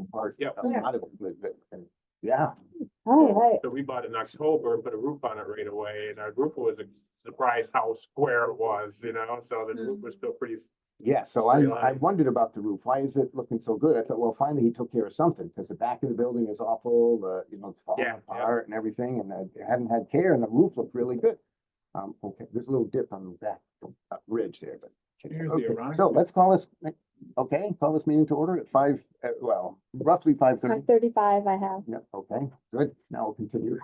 part. Yep. A lot of it, yeah, All right. So we bought it in October and put a roof on it right away, and our roof was a surprise how square it was, you know, so the roof was still pretty. yeah, so I wondered about the roof, why is it looking so good? I thought, well, finally he took care of something, because the back of the building is awful, it's falling Yeah, yeah. apart and everything, and they hadn't had care, and the roof looked really good. Okay, there's a little dip on the back ridge there, but. Here's the Okay, ironic so thing. let's call this, okay, call this meeting to order at five, well, roughly 5:30. 5:35 I have. Yeah, okay, good. Now we'll continue.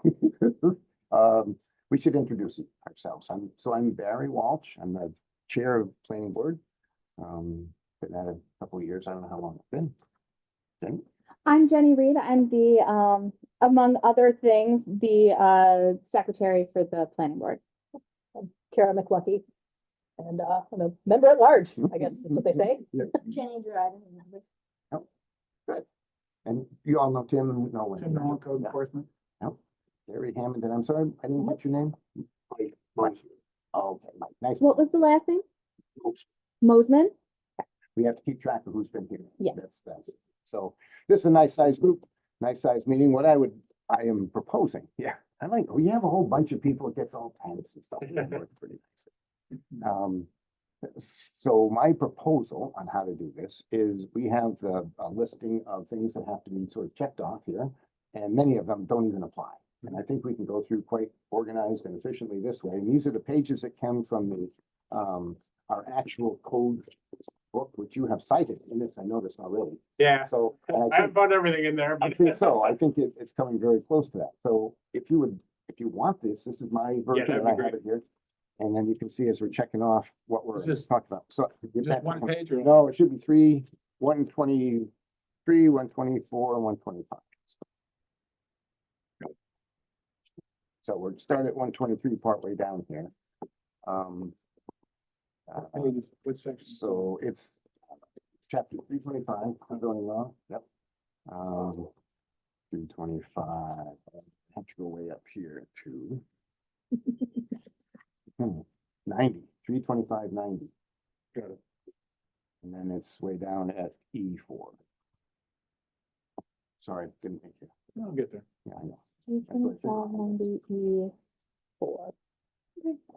We should introduce ourselves. I'm Barry Walsh. I'm the chair of planning board. Been at it a couple of years. I don't know how long it's been. Jenny? I'm Jenny Reed. I'm the, among other things, the secretary for the planning board. Kara McLucky. And I'm a member at large, I guess is what they say. Yeah. Jenny Drew, I don't remember. Good. And you all know Tim Nolan. Tim Nolan, code Yeah. enforcement. Gary Hammond, and I'm sorry, I didn't get your name. Mike. Oh, okay, Mike. Nice. What was the last name? Mosman? We have to keep track of who's been here. Yeah. That's, so this is a nice sized group, nice sized meeting. What I am proposing, yeah, we have a whole bunch of people, it gets all tense and stuff. It works pretty nice. So my proposal on how to do this is we have the listing of things that have to be sort of checked off here, and many of them don't even apply. And I think we can go through quite organized and efficiently this way. And these are the pages that come from the our actual code book, which you have cited in this, I noticed already. Yeah, So and I I think, haven't put everything in there, I but. think so. I think it's coming very close to that. So if you want this is my version, that'd and be I have great. it here. And then you can see as we're checking off what we're Is this talking about. So Just one page or? no, it should be 123, 124, and 125. So we're starting at 123 partway down here. Which section? So it's chapter 325, ongoing law, yep. 325, have to go way up here to 90, 325, 90. Got it. And then it's way down at E4. Sorry, didn't make it. I'll get there. Yeah, I know. 325/90E4.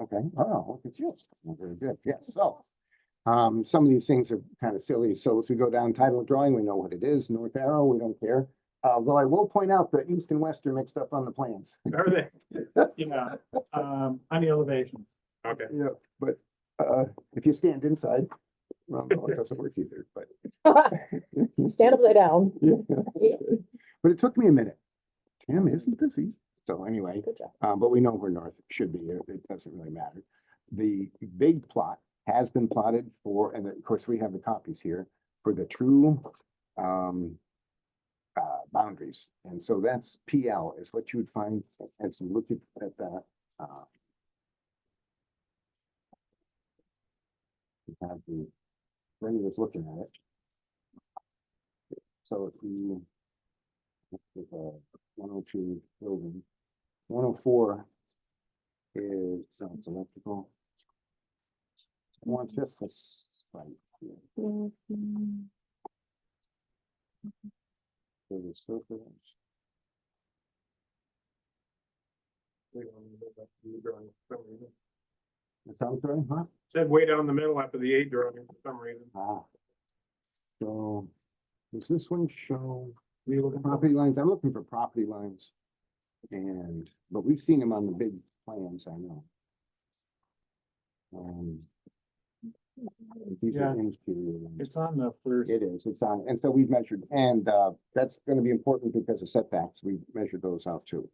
Okay, oh, look at you. Very good, yes, so. Some of these things are kind of silly, so if we go down title of drawing, we know what it is, north arrow, we don't care. Though I will point out the east and west are mixed up on the plans. Are they? Yeah, on the elevation. Okay. Yeah, but, if you stand inside, well, no, it doesn't work either, but. Stand upside down. Yeah, but it took me a minute. Tim, isn't this easy? So anyway, Good job. but we know where north should be. It doesn't really matter. The big plot has been plotted for, and of course, we have the copies here for the true boundaries. And so that's PL is what you would find as you look at that. You have the, when he was looking at it. So if you look at the 102 building, 104 is it's electrical. I want just this right here. So the surface. It sounds right, huh? Said way down the middle after the 8 drawing for some reason. Ah. So, does this one show You looking for? property lines? I'm looking for property lines. And, but we've seen them on the big plans, I know. These are Yeah. interior ones. It's on the first. It is, it's on, and so we've measured, and that's gonna be important because of setbacks, we measured those out too.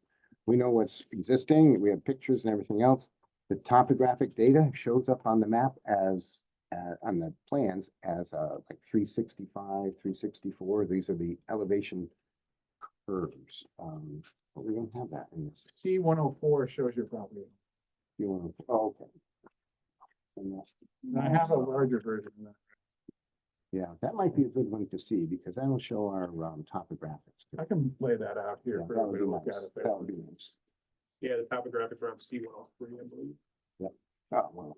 We know what's existing, we have pictures and everything else. The topographic data shows up on the map as, on the plans as like 365, 364, these are the elevation curves. But we don't have that in this. C-104 shows your property. You want, oh, okay. And And I have a larger version of that. yeah, that might be a good one to see because that'll show our topographics. I can lay that out here Yeah, for that would everybody be to look at nice. it. That would be nice. Yeah, the topographics are on C-103, I believe. Oh, well.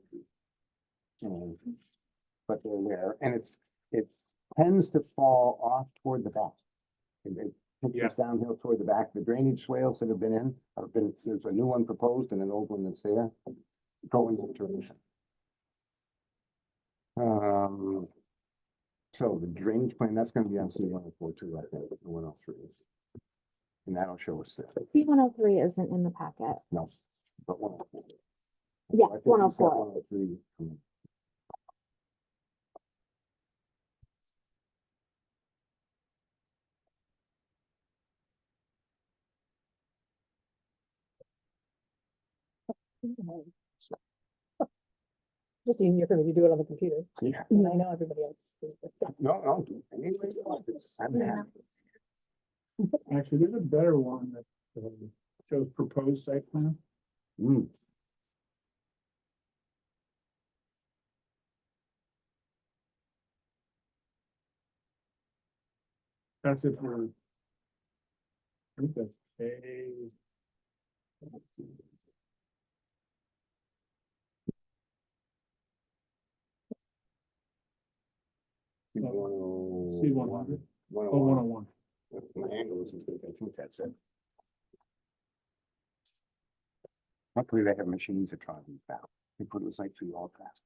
But they're there, and it tends to fall off toward the back. And it pictures downhill toward the back, the drainage swales that have been in, there's a new one proposed and an old one that's there, going into direction. So the drainage plan, that's gonna be on C-104 too, I think, the 103 is. And that'll show us that, C-103 isn't in the packet. no, but 104. Yeah, I think he's got 104. 103 coming. Just easier for me to do it on the computer. Yeah. And I know everybody else. No, anyway, I'm happy. Actually, there's a better one that shows proposed site plan. Mm. That's it for. I think that's A. C-100. Oh, 101. My angle isn't good, I think that's it. Luckily, they have machines that try these now. They put it like through all fast.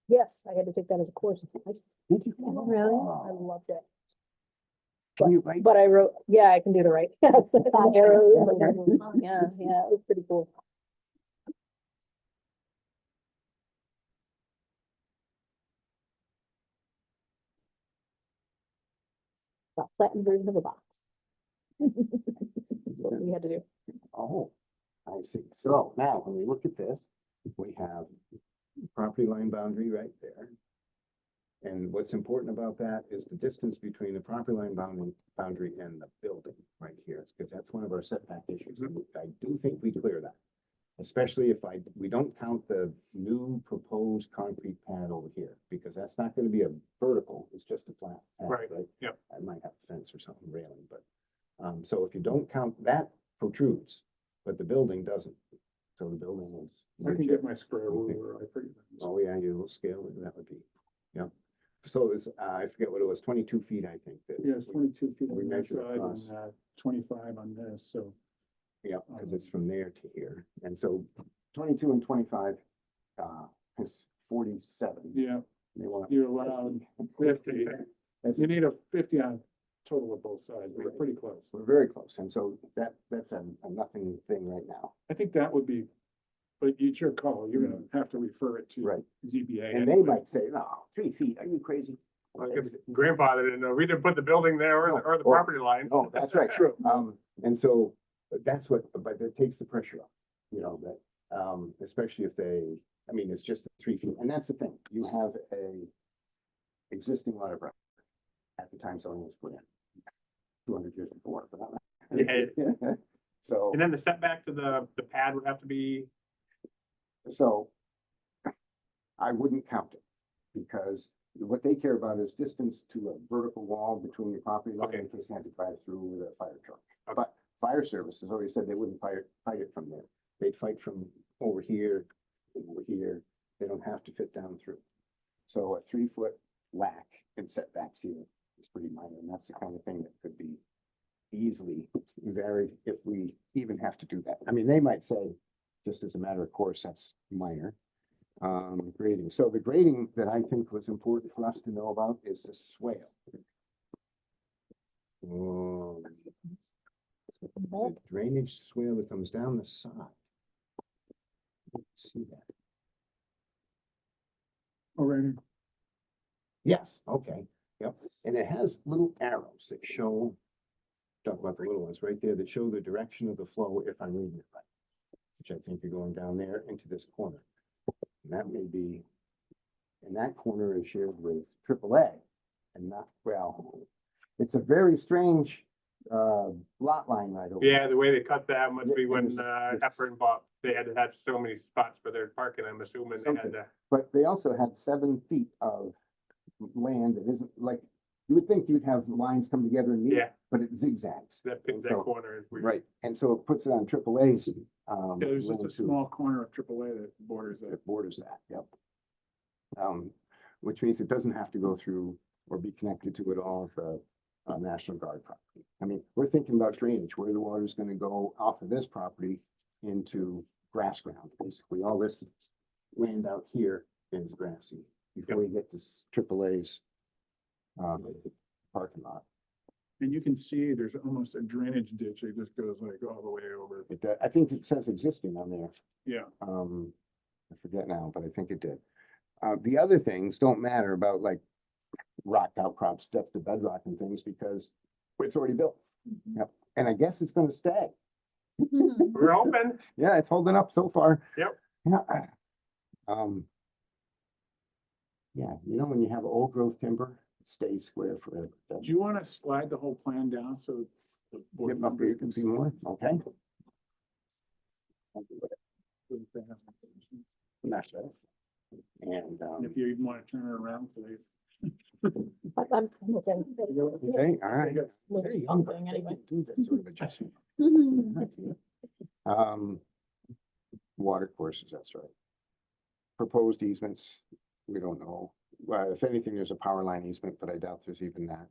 Yes, I had to take that as a course. Did you? Really? I loved it. Can you write? But I wrote, yeah, I can do the right. Arrows, yeah, it was pretty cool. A flattened version of a box. That's what we had to do. Oh, I see. So now, when we look at this, we have property line boundary right there. And what's important about that is the distance between the property line boundary and the building right here, because that's one of our setback issues. And I do think we clear that. Especially if we don't count the new proposed concrete pad over here, because that's not gonna be a vertical, it's just a flat pad, Right, right? yep. I might have a fence or something railing, but, so if you don't count, that protrudes, but the building doesn't. So the building is. I can get my square ruler, I forget. Oh, yeah, you scale it, that would be, yeah. So it's, I forget what it was, 22 feet, I think. that Yeah, it's 22 feet we on that measured side across. and 25 on this, so. Yeah, because it's from there to here. And so 22 and 25 is 47. Yeah, They want you're allowed 50. That's, You need a 50 on total of both sides, we're pretty close. we're very close. And so that's a nothing thing right now. I think that would be, but it's your call, you're gonna have to refer it to Right. ZBA. And they anyway. might say, no, 3 feet, are you crazy? It's- Grandfather didn't know, we didn't put the building there or the No, property line. Oh, that's right. True. And so that's what, but it takes the pressure off, you know, that, especially if they, I mean, it's just 3 feet. And that's the thing, you have a existing lot of record at the time zoning was put in. 200 years before, but not. Yeah. So, And then the setback to the pad would have to be, so I wouldn't count it because what they care about is distance to a vertical wall between your property line in case they had to drive through with a fire truck. Okay. But fire service has already said they wouldn't fight it from there. They'd fight from over here, and over here. They don't have to fit down through. So a 3-foot lack in setbacks here is pretty minor, and that's the kind of thing that could be easily varied if we even have to do that. I mean, they might say, just as a matter of course, that's minor. Grading. So the grading that I think was important for us to know about is the swale. The drainage swale that comes down the side. See that? Already, Yes, okay, yep. And it has little arrows that show, talk about the little ones right there, that show the direction of the flow if I'm reading it right. Which I think you're going down there into this corner. And that may be, and that corner is shared with AAA and not, well, it's a very strange lot line right over. yeah, the way they cut that must be when it's- Hepburn bought, they had to have so many spots for their parking, I'm assuming they had Something. to. But they also had 7 feet of land that isn't like, you would think you'd have lines come together and meet, Yeah. but it zigzags. That And that so- corner is weird. Right, and so it puts it on AAA's. yeah, there's just a land too. small corner of AAA that borders that. That borders that, yep. Which means it doesn't have to go through or be connected to at all with National Guard property. I mean, we're thinking about drainage, where the water's gonna go off of this property into grass ground. Basically, all this land out here is grassy before you get to AAA's parking lot. And you can see there's almost a drainage ditch. It just goes like all the way over. I think it says existing on there. Yeah. I forget now, but I think it did. The other things don't matter about like rock outcrops, depth of bedrock and things because it's already built. Yep. And I guess it's gonna stay. We're open. Yeah, it's holding up so far. Yep. Yeah. Yeah, you know, when you have old growth timber, it stays square forever. Do you want to slide the whole plan down so the board Get up member here, you can see more, okay? That's it. And, If you even want to turn it around, so they. I'm looking. okay, all right. Very young, Something anyway. do that sort of adjustment. Water courses, that's right. Proposed easements, we don't know. Well, if anything, there's a power line easement, but I doubt there's even that.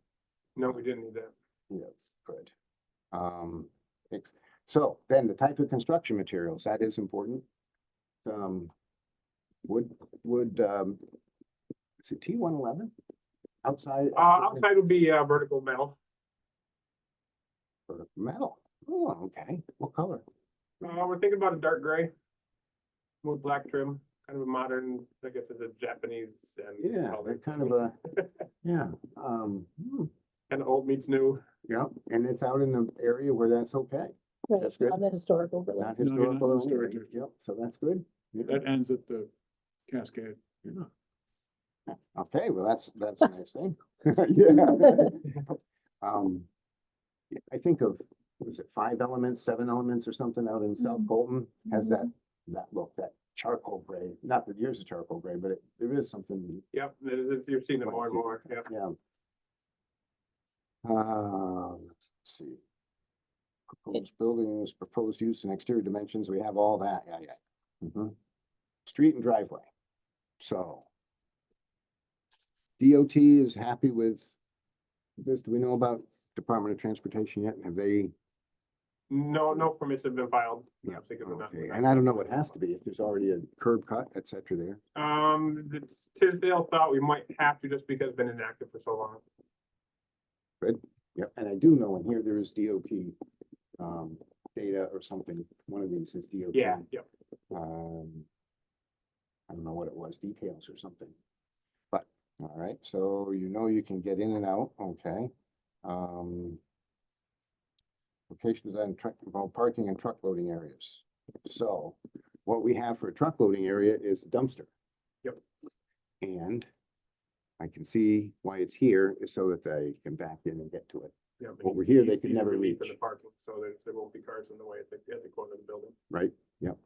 No, we didn't need that. Yes, good. So then the type of construction materials, that is important. Would, is it T111? Outside? Outside would be, vertical metal. Metal. Oh, okay. What color? We're thinking about a dark gray. With black trim, kind of a modern, I guess it's a Japanese and. Yeah, color. they're kind of a, yeah, Kind of old meets new. yeah, and it's out in the area where that's okay. Right, That's good. on the historical village. Not No, you're not historical. only, historic. right? Yep, so that's good. Yeah. That ends at the Cascade. Yeah. Okay, well, that's a nice thing. Yeah. Yeah, I think of, was it 5 elements, 7 elements or something out in South Mhm. Colton has that look, that charcoal gray, not that yours is charcoal gray, but there is something, Yep, you're seeing it more and more, yeah. yeah. Let's see. Proposed buildings, proposed use and exterior dimensions, we have all that, yeah. Mhm. Street and driveway, so. DOT is happy with this, do we know about Department of Transportation yet? Have they? No permits have been filed. Yeah, I'm thinking of that. okay, and I don't know what has to be, if there's already a curb cut, et cetera there. The Tisdale thought we might have to just because it's been inactive for so long. Yep, and I do know in here there is DOT, data or something, one of these is DOT. Yeah, yep. I don't know what it was, details or something. But, all right, so you know you can get in and out, okay. Locations on truck, involve parking and truck loading areas. So what we have for a truck loading area is a dumpster. Yep. And I can see why it's here is so that they can back in and get to it, Yeah, but Over here, they he's could never relief for reach. the parking, so there won't be cars in the way at the corner of the building. right? Yep.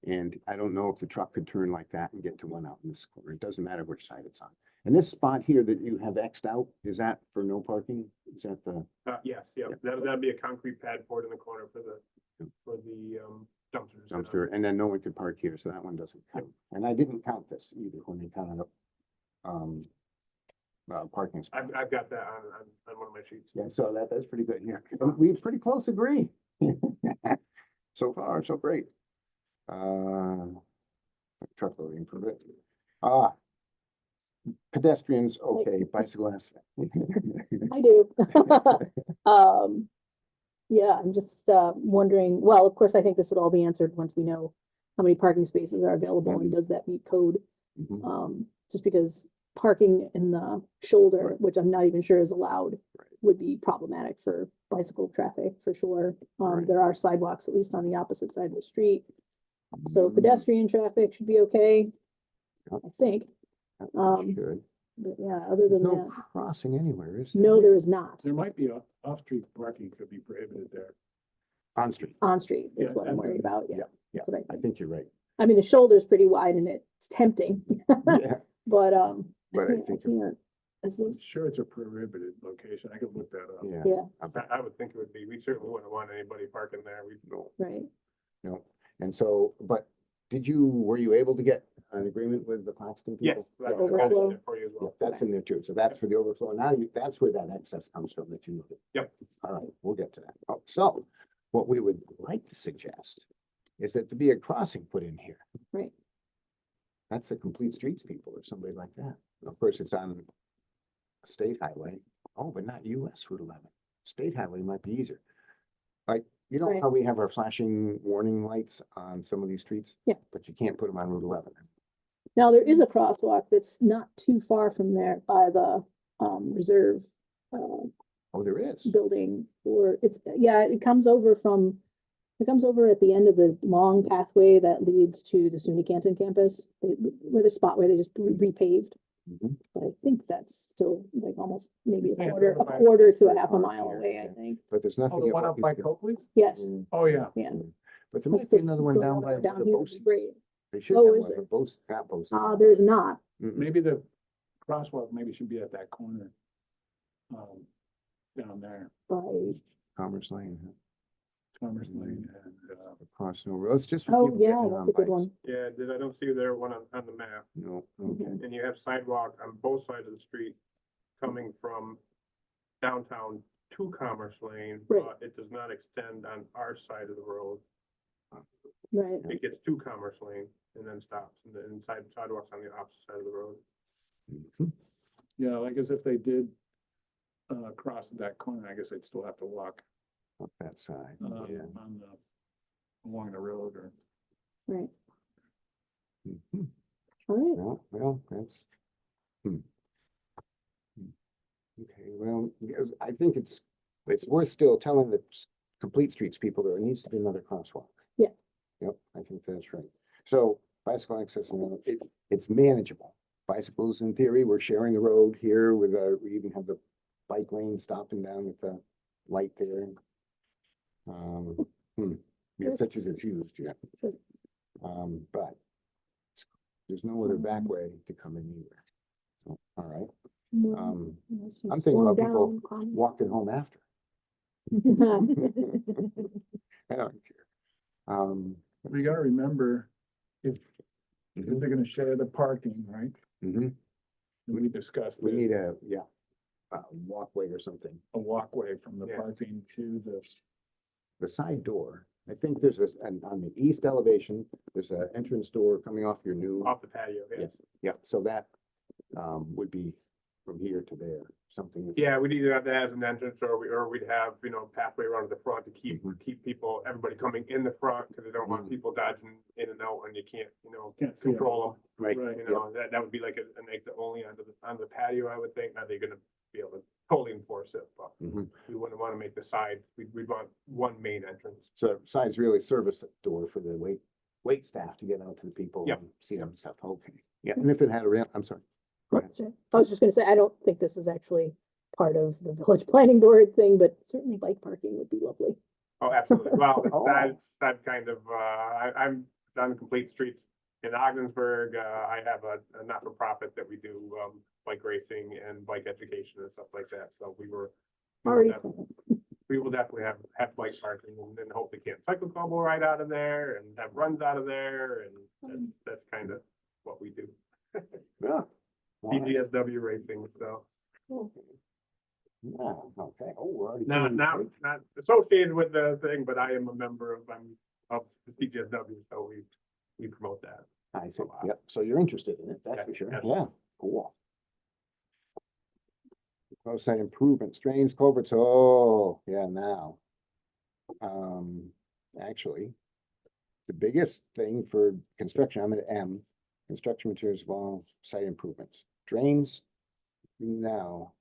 And I don't know if the truck could turn like that and get to one out in this corner. It doesn't matter which side it's on. And this spot here that you have Xed out, is that for no parking? Is that the, Yes, yeah, Yep. that'd be a concrete pad poured in the corner for the dumpsters. dumpster? And then no one could park here, so that one doesn't count. And I didn't count this either when they counted up parking spots. I've got that on one of my sheets. Yeah, so that's pretty good here. We pretty close agree. So far, so great. Truck loading permit. Pedestrians, okay, bicyclists. I do. Yeah, I'm just wondering, well, of course, I think this would all be answered once we know how many parking spaces are available and does that meet code? Mhm. Just because parking in the shoulder, Right. which I'm not even sure is allowed, Right. would be problematic for bicycle traffic for sure. Right. There are sidewalks, at least on the opposite side of the street. So Mm, pedestrian traffic should be okay, Yep. I think. that um, should. But yeah, other than No that, crossing anywhere, is there? no, there is not. There might be off-street parking could be prohibited there. On street. On street is Yeah, what I'm that's- worried about, yeah. Yeah, That's what I I think. think you're right. I mean, the shoulder's pretty wide and it's tempting, Yeah, but, But I think- can't. Is I'm this, sure it's a prohibited location. I could look that up. yeah. yeah, I would think it would be, we certainly wouldn't want anybody parking there. We No, right. no. And so, but were you able to get an agreement with the Claxton Yes. people? that's Yeah, Overflow. it For you as yeah, well. that's in there too. So that's for the overflow. Now you, that's where that excess comes from that you need. Yep. All right, we'll get to that. Oh, so what we would like to suggest is that to be a crossing put in here. Right. That's the Complete Streets people or somebody like that. Of course, it's on a state highway. Oh, but not US Route 11. State highway might be easier. Like, you know Right. how we have our flashing warning lights on some of these streets? Yeah. But you can't put them on Route 11. Now, there is a crosswalk that's not too far from there by the, reserve, Oh, there is. building, or it's, yeah, it comes over at the end of the long pathway that leads to the SUNY Canton campus, where the spot where they just repaved. Mhm. But I think that's still like almost maybe Yeah, a over by- quarter to a half a mile Here, away, I yeah. think. But there's Oh, nothing. the at one what up you by could- Copley's? Yes, Mm, Oh, yeah. yeah. But there Plus might be the- another one the down one by down the here is Bosis. great. They should Oh, have is one, there? but Bosis, not Bosis. There's not, Mm-mm. Maybe the crosswalk maybe should be at that corner. Down there, by, Commerce Lane, huh? Commerce Lane and, Across no road. It's just for oh, people yeah, getting that's on a good bikes. one. Yeah, I don't see there one on the map. No, okay. Mhm. And you have sidewalk on both sides of the street coming from downtown to Commerce Lane, Right. but it does not extend on our side of the road. Right, It gets to Commerce Lane and then stops, and then sidewalks on the opposite side of the road. Mhm. yeah, like as if they did cross that corner, I guess they'd still have to walk Up that side, yeah. on the, along the road or. right, Mhm. all right. Well, that's. hmm. Okay, well, I think it's worth still telling the Complete Streets people there needs to be another crosswalk. Yeah. Yep, I think that's right. So bicycle access, it's manageable. Bicycles, in theory, we're sharing the road here with, we even have the bike lane stopping down with the light there. Yeah, such as it's used, yeah. Sure. But there's no other back Um, way to come in either. So, all right, No, I'm I'm thinking about people walking home after. I don't care. We gotta remember, if Mhm, they're gonna share the parking, right? mhm. We discussed We it, need a, yeah, a walkway or something. a walkway from the Yeah. parking to The side door, I think there's on the east elevation, there's an entrance door coming off your new. Off the patio, yes. Yeah, so that, would be from here to there, something. Yeah, we'd either have that as an entrance, or we'd have, pathway around to the front to keep Mhm. people, everybody coming in the front, because they don't want Mhm. people dodging in and out, and you can't, Can't see 'em. control them. Right, Right. That would be like an exit only onto the patio, I would think. Now they're gonna be able to totally enforce it, but mhm. we wouldn't want to make the side, we'd want one main entrance. So side's really service door for the wait staff to get out to the people. Yep, and see them and stuff, okay. Yeah, and if it had a ramp, I'm sorry. Go ahead. Sorry. I was just gonna say, I don't think this is actually part of the village planning board thing, but certainly bike parking would be lovely. Oh, absolutely. Well, Oh. that's kind of, I'm on Complete Streets in Ogdensburg. I have a not-for-profit that we do, bike racing and bike education and stuff like that. So we will Already def- planned. we will definitely have bike parking, and then hopefully can cycle combo right out of there and have runs out of there, and that's kind of what we do. Yeah. All right. CGSW racing, so Yeah, okay, oh, we're already. not associated with the thing, but I am a member of the CGSW, so we promote that. I see, yep, so you're interested in it, that's Yeah, for sure, yeah. yeah, cool. Roadside improvements, drains, culverts, oh, yeah, now. Actually, the biggest thing for construction, I'm at M, construction materials, well, site improvements, drains. Now,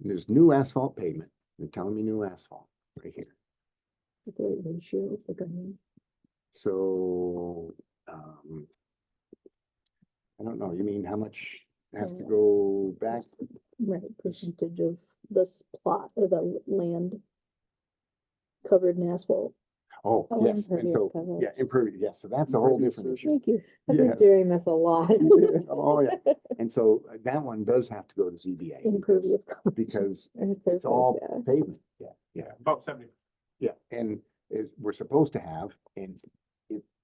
there's new asphalt pavement, they're telling me new asphalt right here. Is there a ratio for drainage? So, I don't know, you mean how much has to Yeah. go back? Right, percentage of this plot of the land covered in asphalt. Oh, Oh, yes, and impervious so, coverage. yeah, impervious, yes, so that's a whole Impervious different issue. Thank you. I've been Yes. doing this a lot. Oh, yeah, and so that one does have to go to ZBA. because- Impervious. coverage. Because Or it's surface, all yeah. pavement, yeah, Yeah, about 70. yeah, and we're supposed to have, and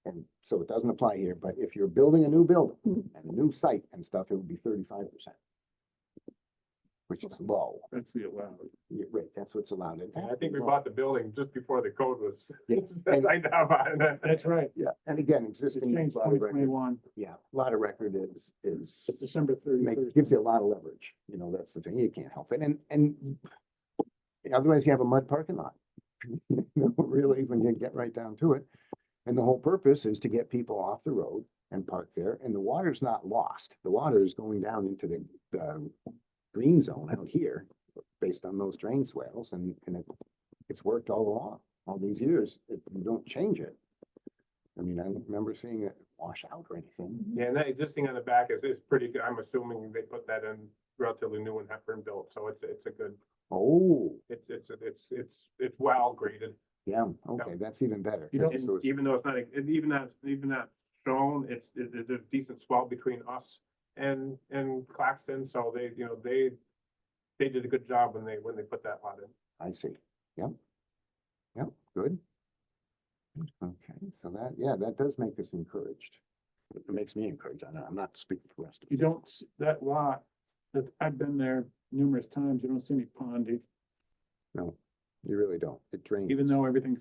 And so it doesn't apply here, but if you're building a new building Mhm. and a new site and stuff, it would be 35%. Which is low. That's the allowed. Yeah, right, that's what's allowed. And And I that's think we low. bought the building just before the code was. Yeah, and- I know about it. That's right. Yeah, and again, It existing, changed lot of record, 2021, yeah, a lot of record is it's December make, 31st. gives you a lot of leverage, you know, that's the thing, you can't help it, and otherwise you have a mud parking lot. You know, really, when you get right down to it, and the whole purpose is to get people off the road and park there, and the water's not lost, the water is going down into the green zone out here, based on those drain swales, and it's worked all along, all these years, you don't change it. I mean, I don't remember seeing it wash out or anything. Yeah, and that existing on the back is pretty good. I'm assuming they put that in relatively new and Hepburn built, so it's a good, Oh, it's well graded. yeah, okay, that's even better. You don't- So it's- Even though it's not, even not shown, there's a decent swell between us and Claxton, so they, you know, they did a good job when they put that lot in. I see, yep. Yep, good. Okay, so that, yeah, that does make us encouraged. It makes me encouraged, I'm not speaking for the rest of You you. don't, that lot, that, I've been there numerous times, you don't see any ponding, No, you really don't, it drains. even though everything's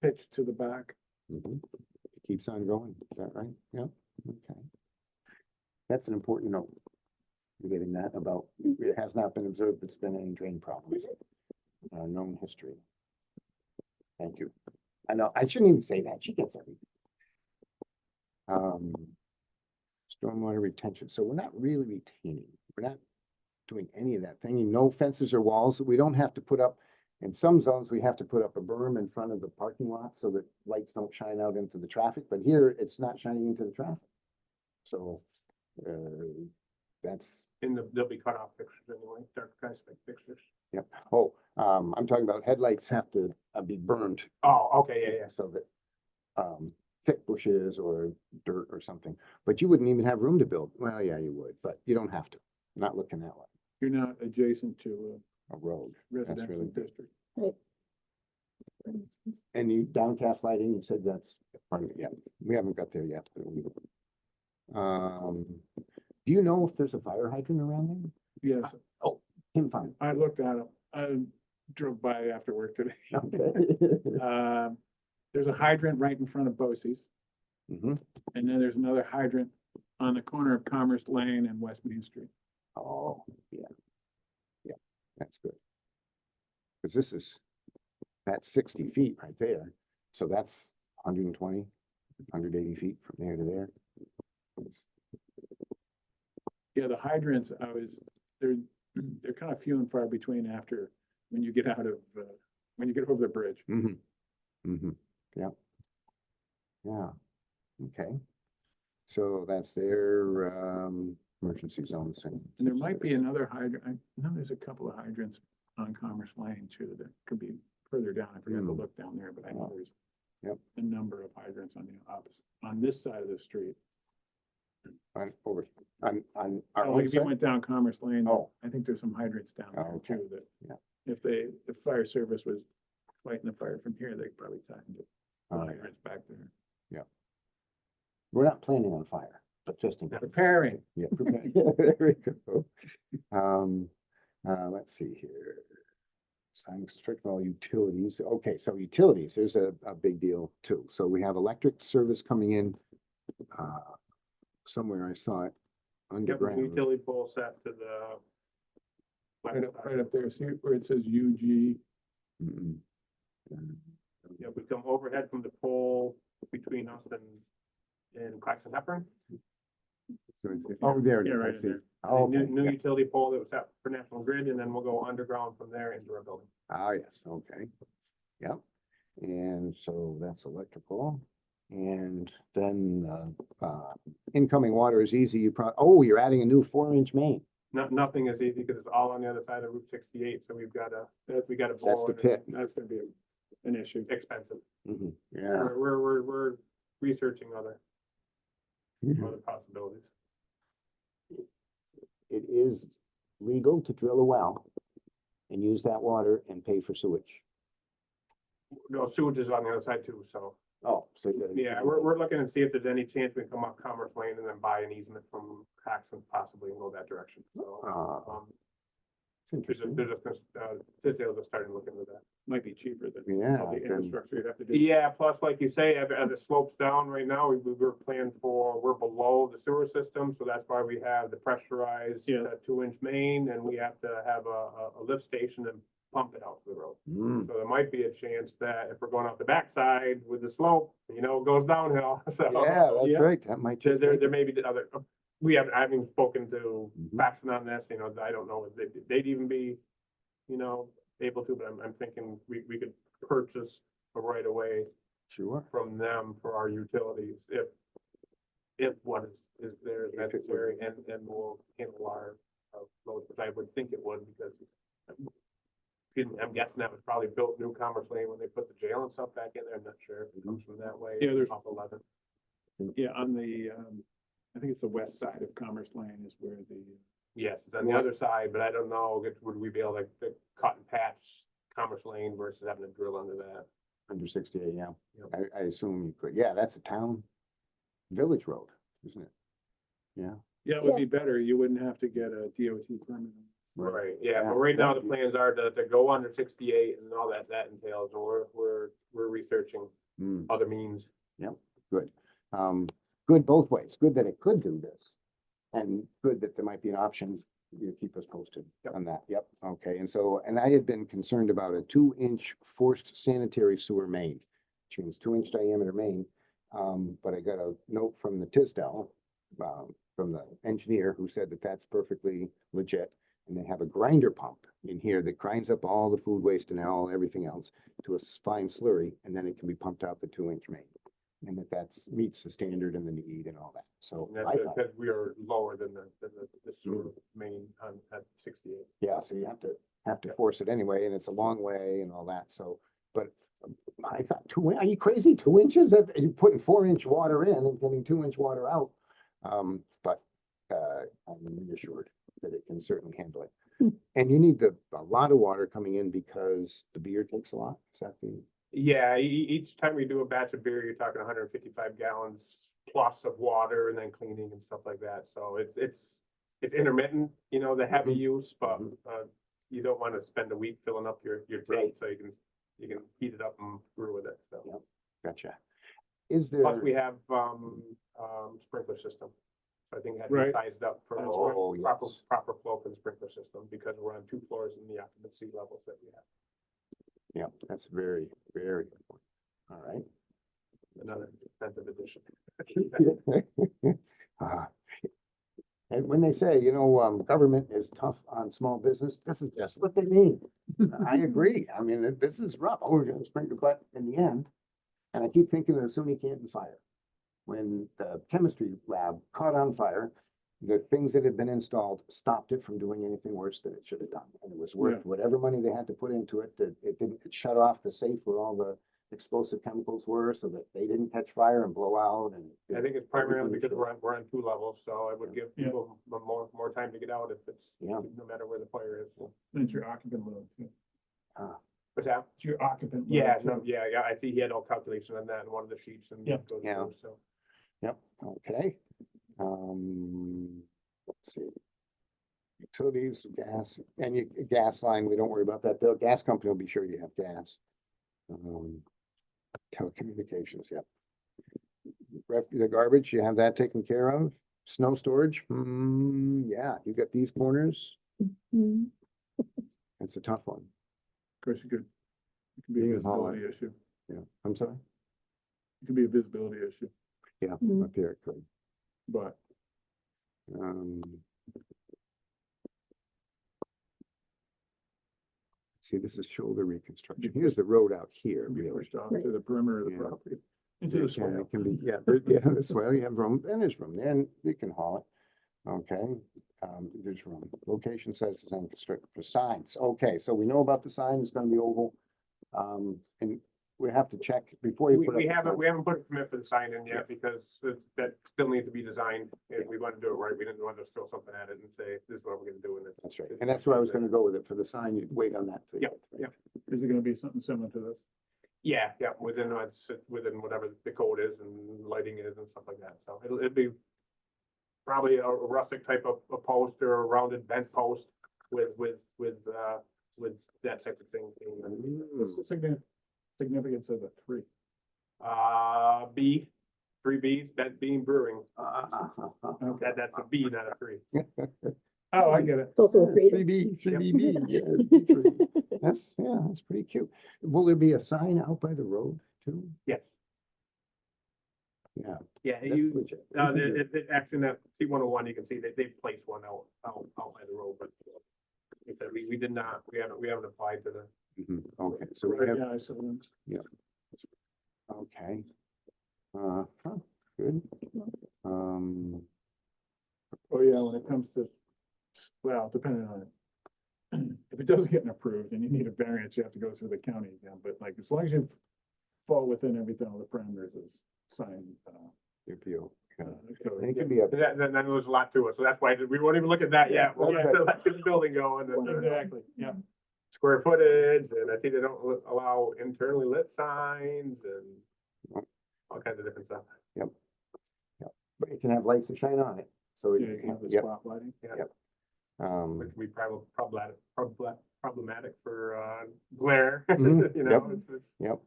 pitched to the back. Mhm. It keeps on going, is that right? Yep, okay. That's an important note. You're getting that about, it has not been observed that's been any drain problems. Known history. Thank you. I know, I shouldn't even say that, she gets everything. Stormwater retention, so we're not really retaining, we're not doing any of that thing, no fences or walls, we don't have to put up. In some zones, we have to put up a berm in front of the parking lot so that lights don't shine out into the traffic, but here it's not shining into the traffic. So, that's, And there'll be cutoff fixtures anyway, dark sky fixtures. yep. Oh, I'm talking about headlights have to be burned Oh, okay, yeah, yeah. so that, thick bushes or dirt or something, but you wouldn't even have room to build. Well, yeah, you would, but you don't have to. Not looking that way, You're not adjacent to a road. a residential really good. district. Right. For instance. And you downcast lighting, you said that's part of it, yeah. We haven't got there yet. Do you know if there's a fire hydrant around there? Yes, Kim found. I looked at them, I drove by after work today. Okay. There's a hydrant right in front of Bosse's, hmm and then there's another hydrant on the corner of Commerce Lane and West Main Street. Oh, yeah. Yeah, that's good. Cause this is, that's 60 feet right there. So that's 120, 180 feet from there to there. It's- Yeah, the hydrants, they're kind of few and far between after, when you get out of, when you get over the bridge. Mhm. Mhm. Yeah. Yeah. Okay. So that's their emergency zones. And there might be another hydrant, I know there's a couple of hydrants on Commerce Lane too, that could be further down, I forgot to look down there, but I know there's Yep. a number of hydrants on the opposite, on this side of the street. on over on our Oh, own if you side? went down Commerce Lane, Oh. I think there's some hydrants down Oh, there okay. too, that Yeah. if the fire service was fighting the fire from here, they could probably tie into the Oh, yeah. hydrants back there. We're not planning on fire, but just in case. Preparing. Yeah. There we go. Let's see here. Sign strict all utilities. Okay, so utilities, there's a big deal too. So we have electric service coming in. Somewhere I saw it Yep, underground. utility pole set to the. Right up there, see where it says UG, Mm-mm. Yeah, we come overhead from the pole between us and Claxton Hepburn. Oh, there it Yeah, is, right I in see. there. Oh, New okay, new yeah. utility pole that was set for National Grid, and then we'll go underground from there into our building. Ah, yes, okay. Yep. And so that's electrical. And then, incoming water is easy. You're adding a new 4-inch main. Nothing is easy because it's all on the other side of Route 68, so we gotta That's bore the it. pit. that's gonna be an issue. Expensive. Mhm, yeah. We're researching other possibilities. It is legal to drill a well and use that water and pay for sewage. No, sewage is on the other side too, so Oh, so. you gotta- Yeah, we're looking to see if there's any chance we can come up Commerce Lane and then buy an easement from Paxton possibly and go that direction, so. It's interesting. They're just, Tisdale's just starting to look into that. Might be cheaper than Yeah, all the then- infrastructure you'd have to do. Yeah, plus like you say, as it slopes down right now, we were planned for, we're below the sewer system, so that's why we have the pressurized Yeah. 2-inch main, and we have to have a lift station and pump it out to the road. Mm, So there might be a chance that if we're going up the backside with the slope, it goes downhill, so. yeah, that's Yeah. right. That might just. There make it- may be the other, I haven't spoken to Mhm. Paxton on this, I don't know if they'd even be, able to, but I'm thinking we could purchase a right of way Sure. from them for our utilities if what is there is If it would. necessary and will handle our loads, which I would think it would because I'm guessing that was probably built New Commerce Lane when they put the jail and stuff back in there. I'm not sure if it comes from that way. Yeah, there's- Off 11. Yeah, on the, I think it's the west side of Commerce Lane is where the, Yes, it's on the Well- other side, but I don't know, would we be able to cut and patch Commerce Lane versus having to drill under that? Under 68, yeah. Yep. I assume you could. Yeah, that's a town village road, isn't it? Yeah. yeah, it would be better. You wouldn't have to get a DOT permit. Right, yeah, Yeah, but right now the that'd be- plans are to go under 68 and all that entails, and we're researching Mm, other means. good. Good both ways. Good that it could do this. And good that there might be an option. You keep us posted Yep. on that. Yep. Okay. And so, and I had been concerned about a 2-inch forced sanitary sewer main, which means 2-inch diameter main. But I got a note from the Tisdale, from the engineer who said that that's perfectly legit. And they have a grinder pump in here that grinds up all the food waste and everything else to a fine slurry, and then it can be pumped out the 2-inch main. And that meets the standard and the need and all that. So And I that's thought, because we are lower than the sewer main on, at 68. yeah, so you have to force it anyway, and it's a long way and all that, so, but I thought, are you crazy? 2 inches? That, you're putting 4-inch water in and getting 2-inch water out. But, I'm reassured that it can certainly handle it. Hmm. And you need a lot of water coming in because the beer takes a lot, is that the? Yeah, each time we do a batch of beer, you're talking 155 gallons plus of water and then cleaning and stuff like that. So it's intermittent, the heavy Mhm. use, but Mhm. you don't want to spend a week filling up your Right. tank so you can heat it up and brew with it. So Yep. Gotcha. Is there? plus we have sprinkler system. So I think it had to be Right. sized up for Oh, proper yes. proper flow for the sprinkler system because we're on 2 floors in the occupancy levels that we have. Yeah, that's very, very important. All right. Another expensive addition. Uh, And when they say, government is tough on small business, this is just what they mean. I agree. I mean, this is rough. Oh, we're gonna sprinkle, but in the end, and I keep thinking of the SUNY Canton fire. When the chemistry lab caught on fire, the things that had been installed stopped it from doing anything worse than it should have done. And it was worth whatever money they had to put into it, that it shut off the safe where all the explosive chemicals were so that they didn't catch fire and blow out and. I think it's primarily everything because was we're on 2 levels, so I would give Yeah. people more time to get out if it's, Yeah. no matter where the fire is. And it's your occupant load, too. What's that? It's your occupant. load, Yeah, too. no, yeah, I see he had all calculation on that in one of the sheets and. Yeah. it goes Yeah. through, So, Yep, okay. Let's see. Utilities, gas, and your gas line, we don't worry about that. The gas company will be sure you have gas. Telecommunications, yep. The garbage, you have that taken care of. Snow storage, yeah, you got these corners. Mhm. It's a tough one. Of course, it can be a You can haul visibility issue. Yeah, I'm sorry. It can be a visibility issue, Yeah, Mhm. up here it could. but Um, See, this is shoulder reconstruction. Here's the road out it here, can be really. pushed off to the perimeter of the Yeah. property, into the It can, swale. it can be, yeah, the swale, you have room, and there's room, there, and you can haul it. Okay, there's room. Location says design construct for signs. Okay, so we know about the sign, it's gonna be oval. And we have to check before you we put up. the sign. we haven't put a permit for the sign in Yeah. yet because that still needs to be designed. And we want to do it right. We didn't want to throw something at it and say, this is what we're gonna do. And it's. That's right, it's- and that's where I was gonna go with it. For the sign, you wait on that. till you Yep, get to it. yep. Is it gonna be something similar to this? Yeah, yeah, within whatever the code is and lighting is and stuff like that, so it'll be probably a rustic type of a post or a rounded bent post with that type of thing. What's the significance of the three? B, 3 Bs, that being brewing, Okay. that's a B, not a 3. Oh, I get it. It's also a creative. 3B, yeah, that's, yeah, that's pretty cute. Will there be a sign out by the road too? Yes, Yeah. yeah, that's you, legit. actually in that C101, you can see that they've placed one out by the road, but like I said, we did not, we haven't applied to the. Mhm, okay, so we Right, have, yeah, I saw them. okay. Huh, good. Oh, yeah, when it comes to, well, depending on it. If it doesn't get approved and you need a variance, you have to go through the county again, but like, as long as you fall within everything, all the parameters is signed, If you, code. it could be a, That was a lot to it, so that's why we won't even look at that yet. We'll Okay. let the building go and then Exactly, yeah. square footage, and I think they don't allow internally lit signs and all kinds of different stuff. but you can have lights that shine on it, so. Yeah, you can have the Yep, spotlighting. Which um, can be problematic for glare, Mhm, you know, yep. it's. yep,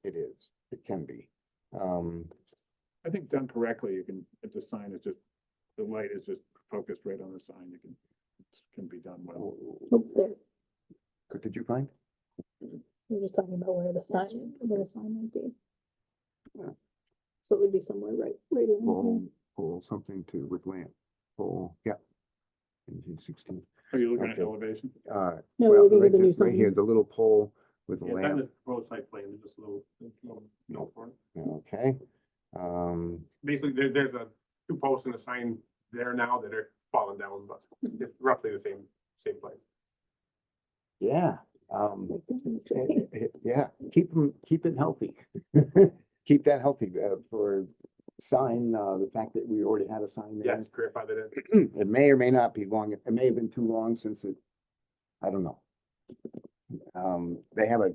it is, it can be. I think done correctly, you can, if the sign is just, the light is just focused right on the sign, it can be done well. Oh, there. What did you find? We're just talking about where the sign would be. Yeah. So it would be somewhere right in here. Pole, something to, with lamp, pole, yeah. 16, Are you looking at Okay. elevation? No, well, we're looking right at the new there- right here, sign. the little pole with the Yeah, lamp, the roadside plan, there's just a little note for it. okay. Basically, there's two posts and a sign there now that are falling down, but it's roughly the same place. Yeah, Right there in the tree. yeah, keep it healthy. Keep that healthy, for sign, the fact that we already had a sign Yes, there. clarify that in. It may or may not be long, it may have been too long since it, I don't know. They have a,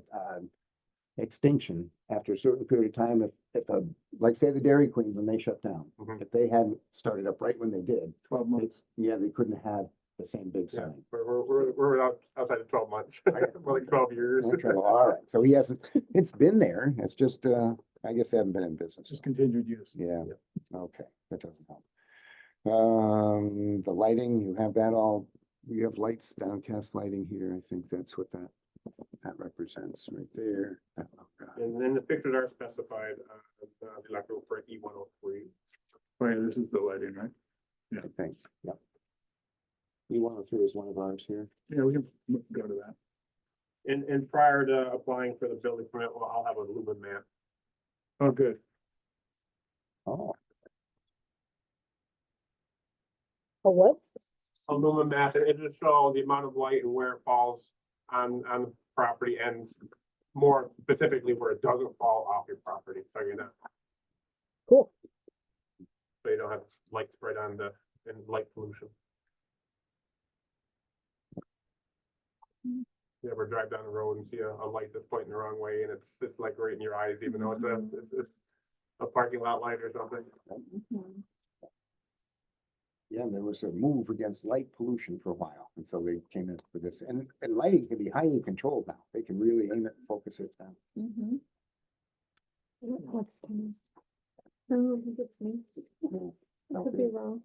extinction after a certain period of time, if a, like say the Dairy Queen, when they shut down. Mhm. If they hadn't started up right when they did, 12 months. yeah, they couldn't have the same big Yeah, sign. we're outside of 12 months, more like 12 years. Okay, well, all right, so he hasn't, it's been there, it's just, I guess they haven't been in business. Just continued use. Yeah, okay, that doesn't help. The lighting, you have that all, you have lights, downcast lighting here, I think that's what that represents right there. Oh, God. And then the pictures are specified, the electrical for E103. Oh, yeah, this is the lighting, right? I think, yep. E103 is one of ours here. Yeah, we can go to that. And prior to applying for the building permit, well, I'll have a lumen map. Oh, good. Oh, A what? A lumen map, and it'll show the amount of light and where it falls on the property, and more specifically where it doesn't fall off your property, so you're not, Cool. so you don't have light spread on and light pollution. You ever drive down the road and see a light that's pointing the wrong way, and it's like right in your eyes, even though it's a parking lot light or something. yeah, there was a move against light pollution for a while, and so they came in with this, and lighting can be highly controlled now. They can really aim it, focus it down. Mhm. I don't know what's coming. I don't think it's me. I could be wrong.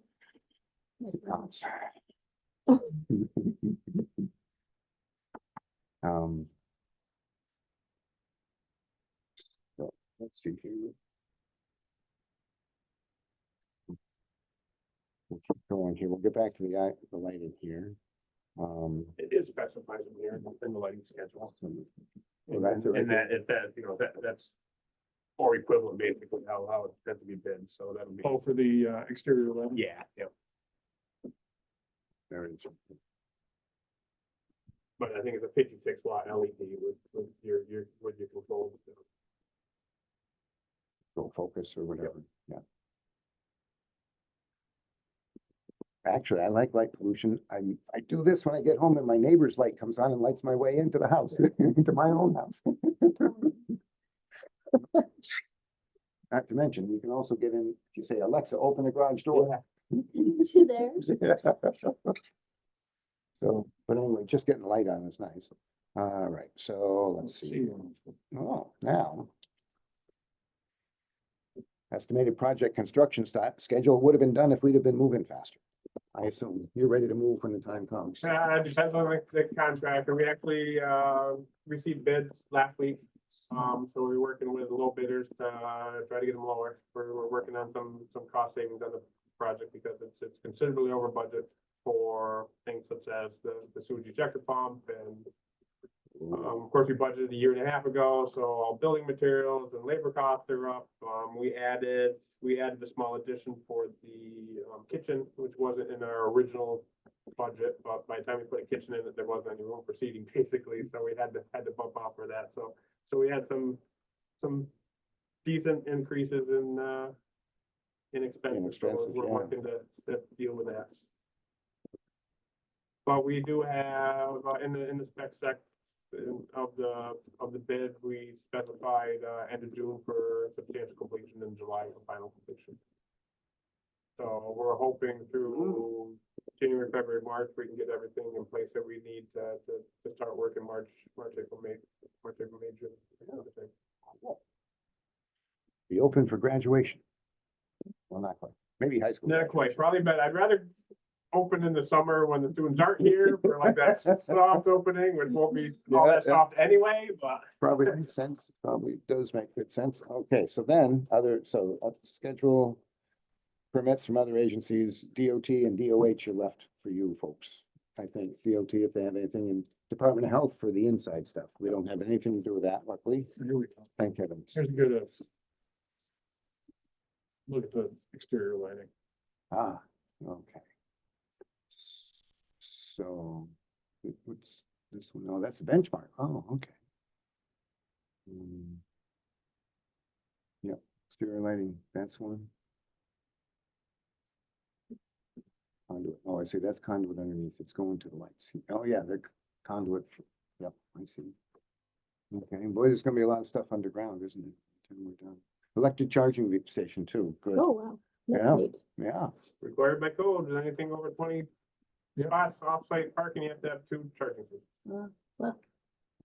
Counts. So, let's see here. We'll keep going here. We'll get back to the lighting here. It is specified in here in the lighting schedule. Well, that's it right And that, you know, that's or equivalent basically, how it's meant to be bid, so that'll be. Oh, for the exterior lighting? Yeah, yeah, there it is. but I think it's a 56 watt LED with your controls. Go focus or whatever, yeah. Actually, I like light pollution. I do this when I get home and my neighbor's light comes on and lights my way into the house, into my own house. Not to mention, you can also get in, if you say, Alexa, open the garage door. To theirs. So, but anyway, just getting light on is nice. All right, so let's see. Oh, now. Estimated project construction schedule would have been done if we'd have been moving faster. I assume you're ready to move when the time comes. Depends on the contractor. We actually, received bids last week. So we're working with low bidders to, try to get them lower. We're working on some cost savings on the project because it's considerably over budget for things such as the sewage ejector pump and of course, we budgeted a year and a half ago, so all building materials and labor costs are up. We added a small addition for the kitchen, which wasn't in our original budget, but by the time we put a kitchen in it, there wasn't any room for seating basically, so we had to bump off for that. So we had some decent increases in expenses, so expenses, we're yeah. working to deal with that. But we do have in the spec of the bid, we specified end of June for substantial completion and July for final completion. So we're hoping through January, February, March, we can get everything in place that we need to start working March, April, May, June. Be open for graduation. Well, not quite. Maybe high school. Not quite, probably, but I'd rather open in the summer when the students aren't here for like that soft opening, which won't be all Yeah, that yeah. soft anyway, but. Probably makes sense, probably does make good sense. Okay, so then schedule permits from other agencies, DOT and DOH are left for you folks. I think DOT, if they have anything, in Department of Health for the inside stuff. We don't have anything to do with that, luckily. Here we go. Thank heavens. Here's a good, look at the exterior lighting. Ah, okay. So, what's this one? Oh, that's the benchmark. Oh, okay. Yep, exterior lighting, that's one. Conduit. Oh, I see, that's conduit underneath. It's going to the lights. Oh, yeah, the conduit. Yep, I see. Okay, boy, there's gonna be a lot of stuff underground, isn't it? Until we're done. Electric charging station too. Good. Oh, wow. That's Yeah. neat. Yeah. Required by code, is anything over 20 Yeah. spots off-site parking, you have to have 2 charging stations.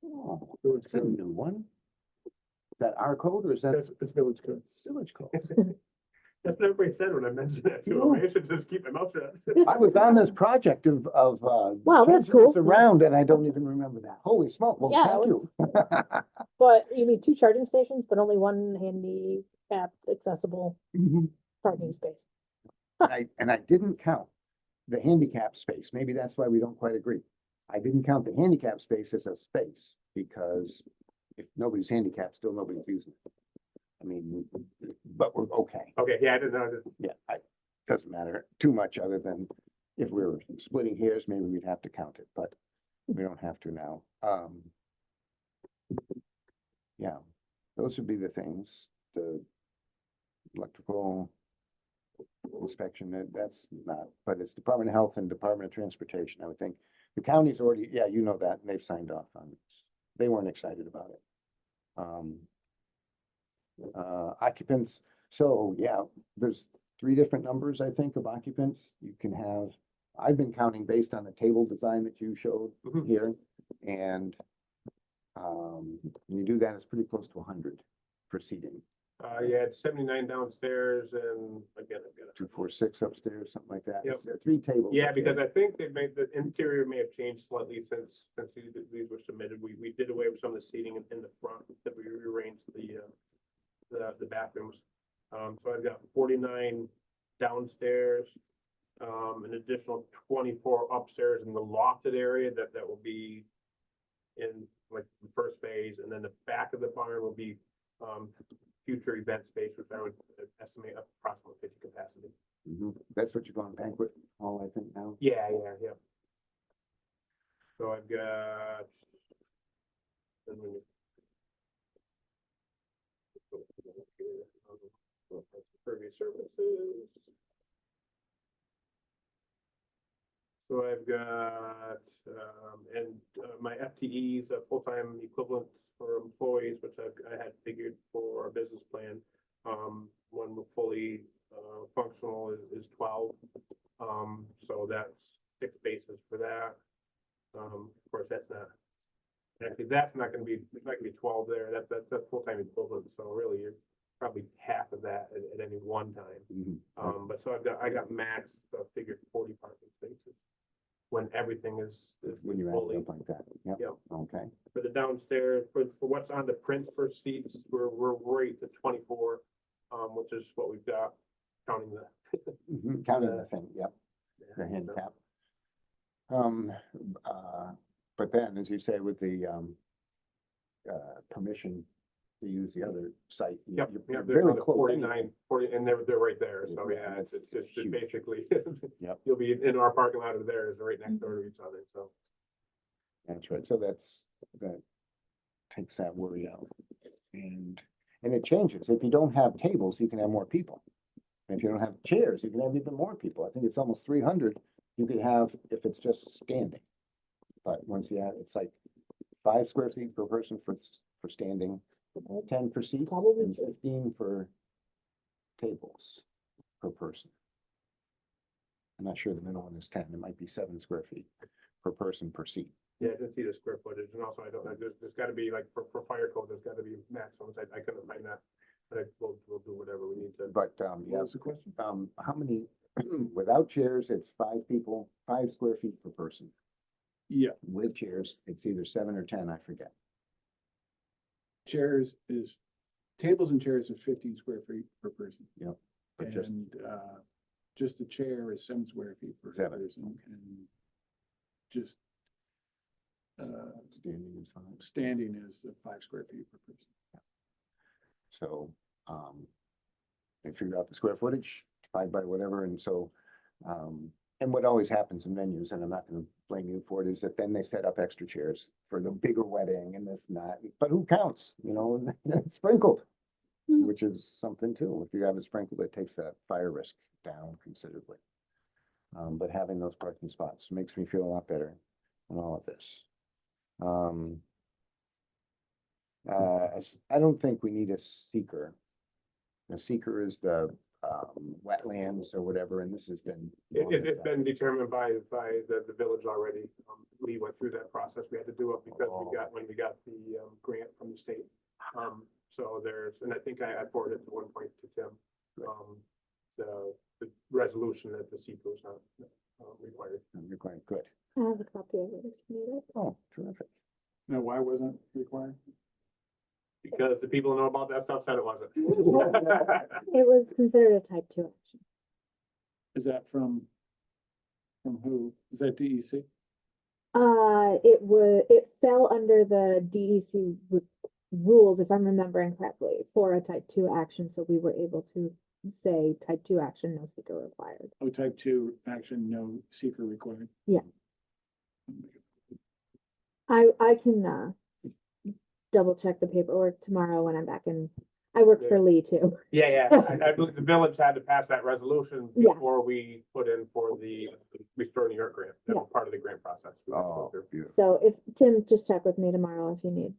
Oh, Village it's a code. new one. Is that our code or is that It's village code. village code? That's what everybody said when I mentioned that to them. Maybe I should just keep my mouth shut. I was on this project of Wow, that's changing this cool. around and I don't even remember that. Holy smoke. Well, Yeah, thank you. But you need 2 charging stations, but only 1 handicap accessible Mhm. parking space. And I didn't count the handicap space. Maybe that's why we don't quite agree. I didn't count the handicap space as a space because if nobody's handicapped, still nobody's using it. I mean, but we're okay. Okay, yeah, I didn't know this. Yeah, doesn't matter too much other than if we were splitting hairs, maybe we'd have to count it, but we don't have to now. Yeah, those would be the things, the electrical inspection, that's not, but it's Department of Health and Department of Transportation, I would think. The county's already, yeah, you know that, and they've signed off on it. They weren't excited about it. Occupants, so yeah, there's 3 different numbers, I think, of occupants. You can have, I've been counting based on the table design that you showed Mhm. here, and when you do that, it's pretty close to 100 for seating. Yeah, it's 79 downstairs and again, I've got 246 upstairs, something like that. Yep. There are 3 tables. Yeah, up there. because I think they made, the interior may have changed slightly since these were submitted. We did away with some of the seating in the front, that we rearranged the bathrooms. So I've got 49 downstairs, an additional 24 upstairs in the lofted area that will be in like the first phase, and then the back of the barn will be future event space, which I would estimate approximately 50 capacity. That's what you're going banquet hall, I think now. Yeah. So I've got. Previous services. So I've got, my FTEs, full-time equivalent for employees, which I had figured for a business plan. When we're fully, functional is 12. So that's 6 spaces for that. Of course, that's not, actually, that's not gonna be, there's not gonna be 12 there. That's full-time equivalent. So really, you're probably half of that at any one time. Mhm. But so I got max, figured 40 parking spaces when everything is When you add fully. it up like that, yep, Yep. okay. For the downstairs, for what's on the print for seats, we're right to 24, which is what we've got, counting the. Counting the thing, yep, the so- handicap. But then, as you say, with the, permission to use the other site. Yep, you're yeah, very they're on the close 49, anyway. 40, and they're right there, so Yeah, yeah, it's that's just huge. basically. Yep. You'll be in our parking lot over there, is right next door to each other, so. That's right, so that takes that worry out. And it changes, if you don't have tables, you can have more people. And if you don't have chairs, you can have even more people, I think it's almost 300 you could have if it's just standing. But once you add, it's like 5 square feet per person for standing, 10 for seat, Probably and true. 15 for tables per person. I'm not sure the middle one is 10, it might be 7 square feet per person per seat. Yeah, I didn't see the square footage, and also I don't, there's gotta be, like, for fire code, there's gotta be maximums, I couldn't find that. But we'll do whatever we need to. But, What yeah, was the question? how many, without chairs, it's 5 people, 5 square feet per person. Yeah, With chairs, it's either 7 or 10, I forget. chairs is, tables and chairs is 15 square feet per person. But just, And, just a chair is 7 square feet per 7. person, and just, standing is fine. standing is 5 square feet per person. So, they figure out the square footage, divide by whatever, and so, and what always happens in venues, and I'm not gonna blame you for it, is that then they set up extra chairs for the bigger wedding and this and that, but who counts, you know, it's sprinkled. Hmm. Which is something too, if you have it sprinkled, it takes that fire risk down considerably. But having those parking spots makes me feel a lot better in all of this. I don't think we need a seeker. A seeker is the, wetlands or whatever, and this has been. It's been determined by the village already. We went through that process. We had to do it because when we got the grant from the state. So and I think I forwarded at one point to Tim. The resolution that the seeker was not required. You're quite good. I have a copy of it if you need it. Oh, terrific. Now, why wasn't it required? Because the people who know about that stuff said it wasn't. It was considered a type 2 action. Is that from who? Is that E DEC? It fell under the DEC rules, if I'm remembering correctly, for a type 2 action, so we were able to say type 2 action, no seeker required. Oh, type 2 action, no seeker required. Yeah. I can double check the paperwork tomorrow when I'm back in. I work for Lee too. Yeah. I believe the village had to pass that resolution Yeah. before we put in for the Restore New York grant. That was part of the grant process. we had to go Oh, through. beautiful. So if Tim, just check with me tomorrow if you need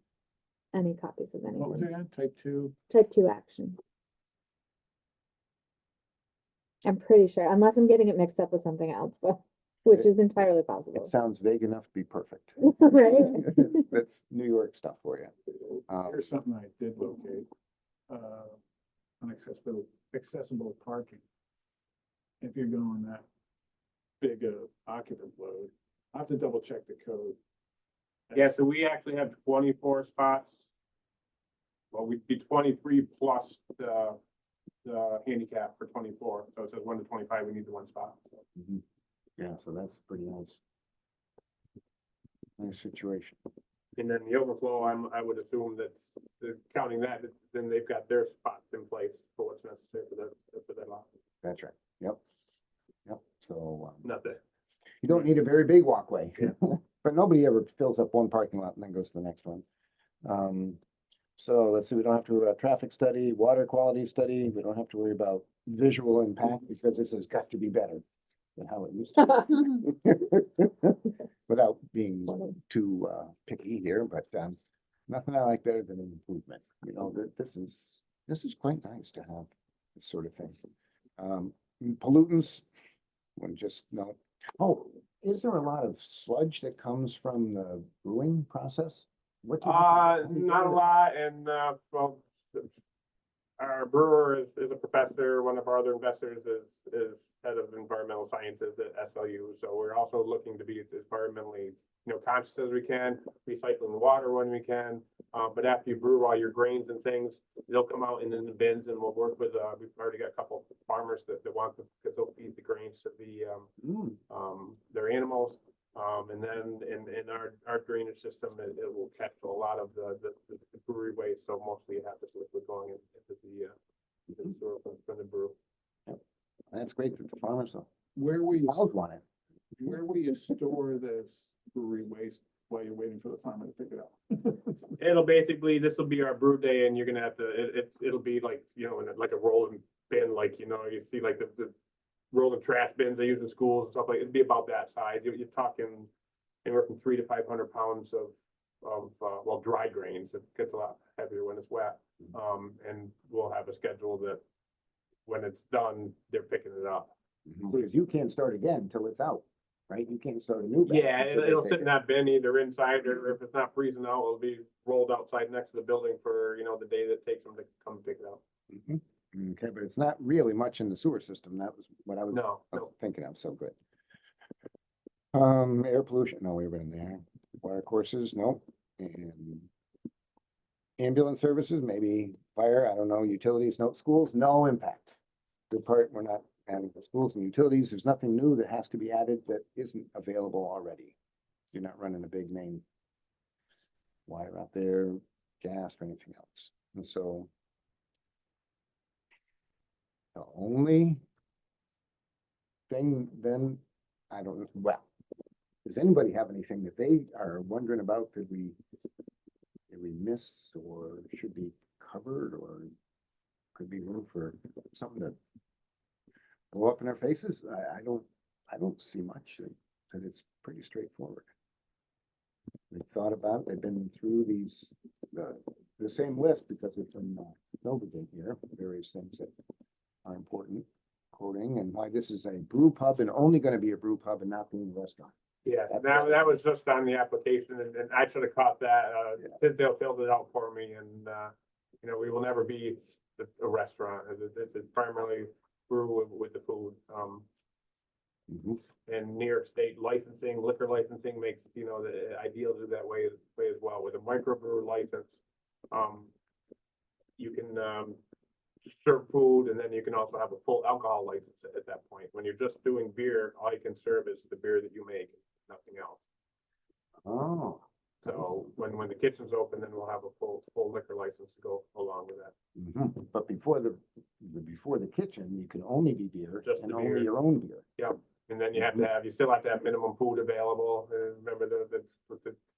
any copies of What was it anything. again? Type 2? Type 2 action. I'm pretty sure, unless I'm getting it mixed up with something else, but which is entirely possible. It sounds vague enough to be perfect. Right? That's New York stuff for you. Here's something I did locate. Accessible parking. If you're going that big occupant load, I have to double check the code. Yeah, so we actually have 24 spots. Well, we'd be 23 plus the handicap for 24. So it says 1 to 25, we need the 1 spot. Mhm. Yeah, so that's pretty nice. Nice situation. And then the overflow, I would assume that counting that, then they've got their spots in place for what's necessary for that lot. That's right. Yep. Yep. So, Not that, you don't need a very big walkway. Yeah. But nobody ever fills up one parking lot and then goes to the next one. So let's see, we don't have to worry about traffic study, water quality study. We don't have to worry about visual impact because this has got to be better than how it used to be. Without being too picky here, but Nothing I like better than an improvement, you know, this is quite nice to have this sort of thing. Pollutants, one just, no, oh, is there a lot of sludge that comes from the brewing process? What do you have to- Not a lot, and, well, our brewer is a professor, one of our other investors is head of environmental sciences at SLU, so we're also looking to be as environmentally, conscious as we can, recycling the water when we can. But after you brew all your grains and things, they'll come out in the bins, and we'll work with, we've already got a couple farmers that want them, because they'll feed the grains to their animals. And then in our drainage system, it will catch a lot of the brewery waste, so mostly you have this liquid going into the sewer from the brew. That's great that the farmers, Where will you, cows want it. where will you store this brewery waste while you're waiting for the farmer to pick it up? It'll basically, this will be our brew day, and you're gonna have to, it'll be like, in like a rolling bin, like, you see like the rolling trash bins they use in schools and stuff like, it'd be about that size. You're talking anywhere from 300 to 500 pounds of well, dry grains. It gets a lot heavier when it's wet. And we'll have a schedule that when it's done, they're picking it up. Because you can't start again until it's out, right? You can't start a new batch. Yeah, until they it'll take sit in it. that bin either inside, or if it's not freezing out, it'll be rolled outside next to the building for, the day that it takes them to come pick it up. Mhm. Okay, but it's not really much in the sewer system. That was what I was No, no. thinking of, so good. Air pollution, no, we were in there. Water courses, no. And ambulance services, maybe fire, I don't know, utilities, no, schools, no impact. Good part, we're not adding the schools and utilities. There's nothing new that has to be added that isn't available already. You're not running a big main wire out there, gas or anything else. And so the only thing then, I don't know, well, does anybody have anything that they are wondering about that did we miss or should be covered, or could be room for something to blow up in our faces? I don't see much that it's pretty straightforward. They've thought about it, they've been through the same list because it's in Novagate here, various things that are important, quoting, and why this is a brew pub and only gonna be a brew pub and not being a restaurant. Yeah, That's that, right. that was just on the application, and I should have caught that, Yeah. Tisdale filled it out for me, and, we will never be a restaurant, it's primarily brew with the food, Mhm. and New York State licensing, liquor licensing makes, the ideal to that way as well, with a microbrew license, you can, serve food, and then you can also have a full alcohol license at that point. When you're just doing beer, all you can serve is the beer that you make, nothing else. Oh. So when the kitchen's open, then we'll have a full liquor license to go along with that. Mhm. But before the kitchen, you can only be beer Just and the only beer. your own beer. Yep. And then you still have to have minimum food available. Remember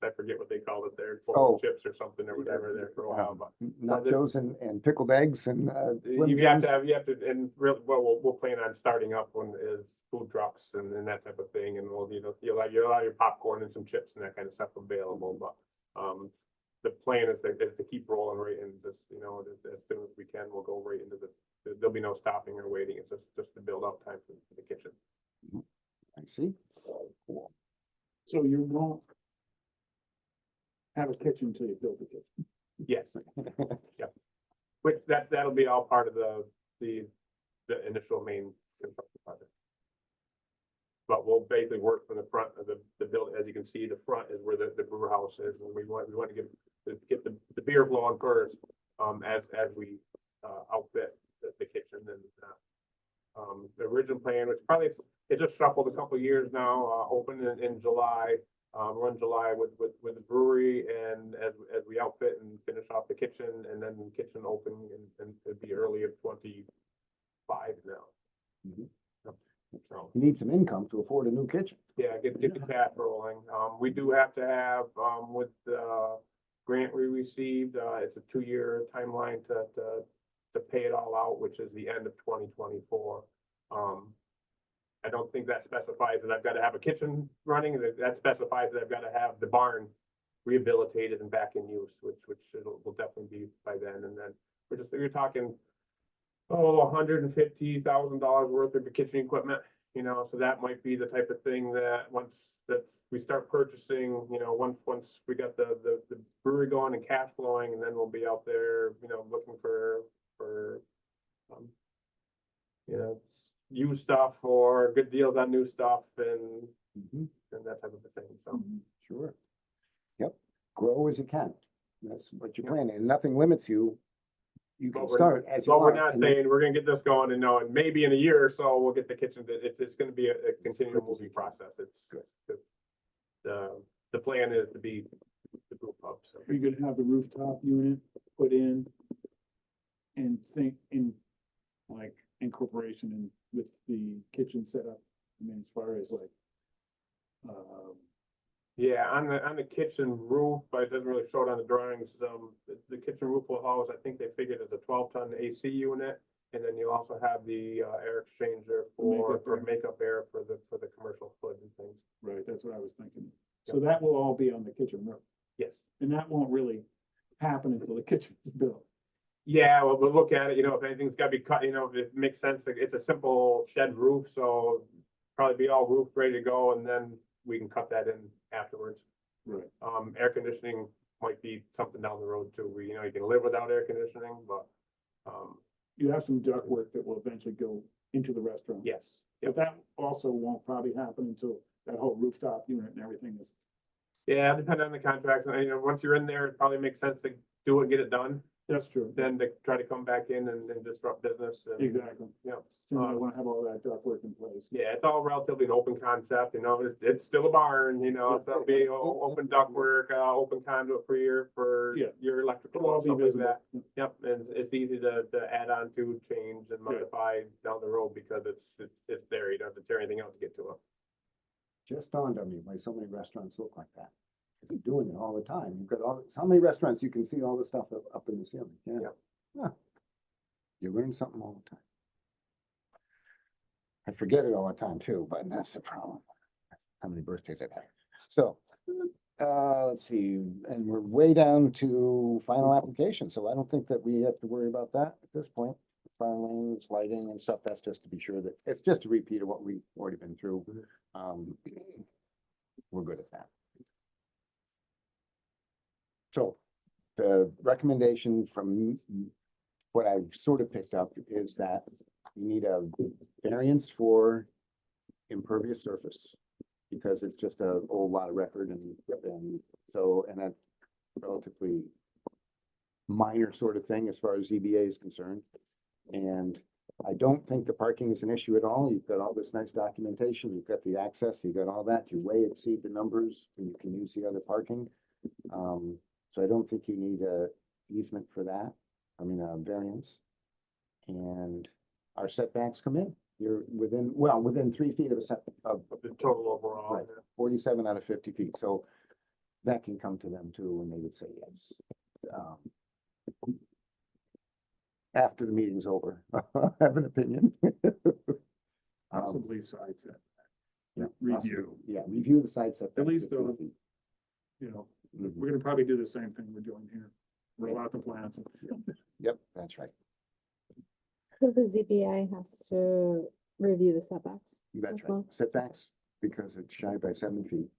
I forget what they called it there, Oh. pork chips or something or whatever there for a while, but. Nachos and pickled eggs and, Slim You have Jims. to, and real, well, we'll plan on starting up when is food trucks and that type of thing, and we'll, you'll have your popcorn and some chips and that kind of stuff available, but, the plan is to keep rolling right in this, as soon as we can, we'll go right into there'll be no stopping or waiting, it's just to build up time for the kitchen. I see. Cool. So you won't have a kitchen until you build the kitchen. Yes, yep. Which that'll be all part of the initial main construction project. But we'll basically work from the front of the building. As you can see, the front is where the brewer house is, and we want to get the beer flowing first, as we outfit the kitchen. And the original plan, which probably it just shuffled a couple of years now, open in July. Run July with the brewery, and as we outfit and finish off the kitchen, and then the kitchen open, and it'd be early of 25 now. Mhm. So, You need some income to afford a new kitchen. yeah, get the cash rolling. We do have to have, with the grant we received, it's a 2-year timeline to pay it all out, which is the end of 2024. I don't think that specifies that I've got to have a kitchen running, that specifies that I've got to have the barn rehabilitated and back in use, which will definitely be by then. And then you're talking, $150,000 worth of kitchen equipment, so that might be the type of thing that once that we start purchasing, once we got the brewery going and cash flowing, and then we'll be out there, looking for, um, used stuff or good deals on new stuff and that type of a thing, so. Sure. Yep, grow as you can. That's what you're planning, and nothing limits you. You can But we're- start as you But we're are, not and then- saying we're gonna get this going and and maybe in a year or so, we'll get the kitchen, it's gonna be a continual quick as moving you can. process, it's good. The plan is to be the brew pub, so. Are you gonna have the rooftop unit put in and think in, like, incorporation in with the kitchen setup? I mean, as far as like, Yeah, on the kitchen roof, but it doesn't really show it on the drawings, the kitchen roof will house, I think they figured as a 12-ton AC unit. And then you also have the air exchanger Makeup for air. makeup air for the commercial food and things. right, that's what I was thinking. So that will all be on the kitchen roof, Yes. and that won't really happen until the kitchen is built. Yeah, well, we'll look at it, if anything's gotta be cut, if it makes sense, like, it's a simple shed roof, so probably be all roofed, ready to go, and then we can cut that in afterwards. Right. Air conditioning might be something down the road too, where, you can live without air conditioning, but, You have some ductwork that will eventually go into the restaurant. yes. But that also won't probably happen until that whole rooftop unit and everything is. Yeah, depending on the contract, and, once you're in there, it probably makes sense to do it, get it done, That's true. than to try to come back in and disrupt business. And, Exactly. Yeah. So I wanna have all that ductwork in place. Yeah, it's all relatively an open concept, it's still a barn, so it'll be open ductwork, open conduit for Yeah. your electrical, It'll all be stuff like visible. that. Yep, and it's easy to add on to, change and modify down the road because it's there, you don't have to tear anything out to get to it. Just dawned on me why so many restaurants look like that. 'Cause you're doing it all the time. You've got how many restaurants you can see all the stuff up in the ceiling? Yeah. Yep. Huh. You learn something all the time. I forget it all the time too, but that's the problem. How many birthdays I've had. So, let's see, and we're way down to final application, so I don't think that we have to worry about that at this point. Fire lanes, lighting and stuff, that's just to be sure that, it's just a repeat of what we've already been through. We're good at that. So, the recommendation from what I've sort of picked up is that you need a variance for impervious surface. Because it's just a whole lot of record and that's relatively minor sort of thing as far as ZBA is concerned. And I don't think the parking is an issue at all. You've got all this nice documentation, you've got the access, you've got all that, you way exceed the numbers, and you can use the other parking. So I don't think you need a easement for that, a variance. And our setbacks come in, you're within 3 feet of a set of The total overall. Right. 47 out of 50 feet, so that can come to them too, and they would say yes. After the meeting's over, I have an opinion. Possibly side setback. Yeah, Review, Yeah, review the site setback. At least to 3 they'll- feet. you know, Mhm. we're gonna probably do the same thing we're doing here. Roll out the plans. Yep, that's right, So the ZBA has to review the setbacks. that's As well. right, setbacks, because it's shy by 7 feet.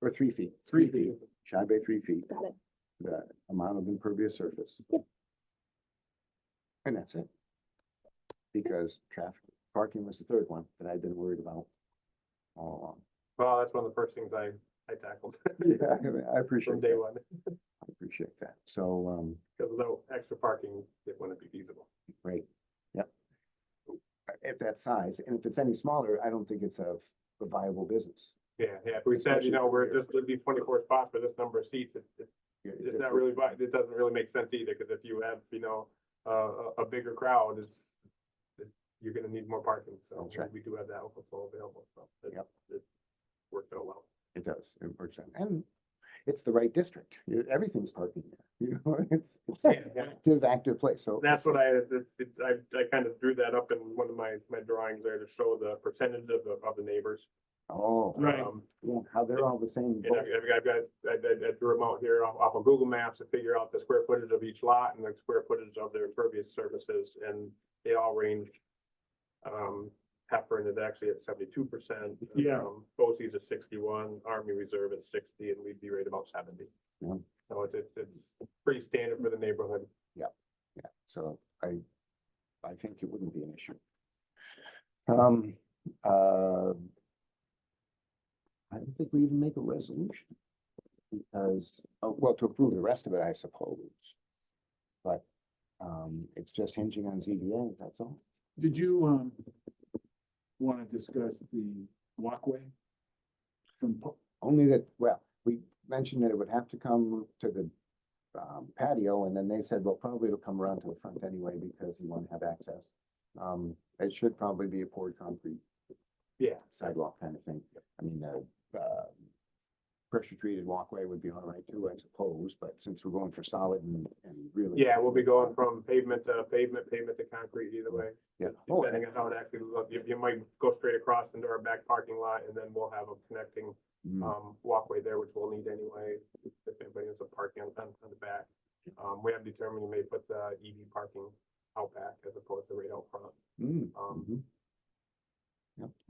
Or 3 feet. 3 Shy by 3 feet, Got it. the amount of impervious surface. Yep. And that's it. Because parking was the third one that I'd been worried about all along. Well, that's one of the first things I tackled Yeah, I appreciate from day that. one, I appreciate that. So, because without extra parking, it wouldn't be feasible. great. Yep. At that size, and if it's any smaller, I don't think it's a viable business. Yeah, if we said, Especially we're for just, these 24 spots for this number of seats, it's not really, it doesn't really make sense either, because if you have, a bigger crowd, you're gonna need more parking, so That's right. we do have that overflow available, so Yep. it worked out well. It does, it works out, and it's the right district. Everything's parking there, it's Yeah. an active place, so. That's what I kind of drew that up in one of my drawings there to show the percentage of the neighbors. Oh, Right. yeah, how they're all the same. And I've got, I drew them out here off of Google Maps to figure out the square footage of each lot and the square footage of their impervious surfaces, and they all range. Hepburn is actually at 72%. Yeah. BOCES is 61, Army Reserve is 60, and we'd be right about 70. Yeah. So it's pretty standard for the neighborhood. Yeah, so I think it wouldn't be an issue. I don't think we even make a resolution. Because, well, to approve the rest of it, I suppose. But, it's just hinging on ZBA, that's all. Did you, want to discuss the walkway? From, Only that, well, we mentioned that it would have to come to the patio, and then they said, well, probably it'll come around to the front anyway, because you want to have access. It should probably be a poured concrete Yeah. sidewalk kind of thing. I mean, pressure treated walkway would be all right too, I suppose, but since we're going for solid and really. Yeah, we'll be going from pavement to concrete either way. Yeah. Oh, Depending on how it actually looks, you might go straight across into our back parking lot, and then we'll have a connecting walkway there, which we'll need anyway, if anybody ends up parking on the back. We have determined we may put the EV parking out back as opposed to right out front.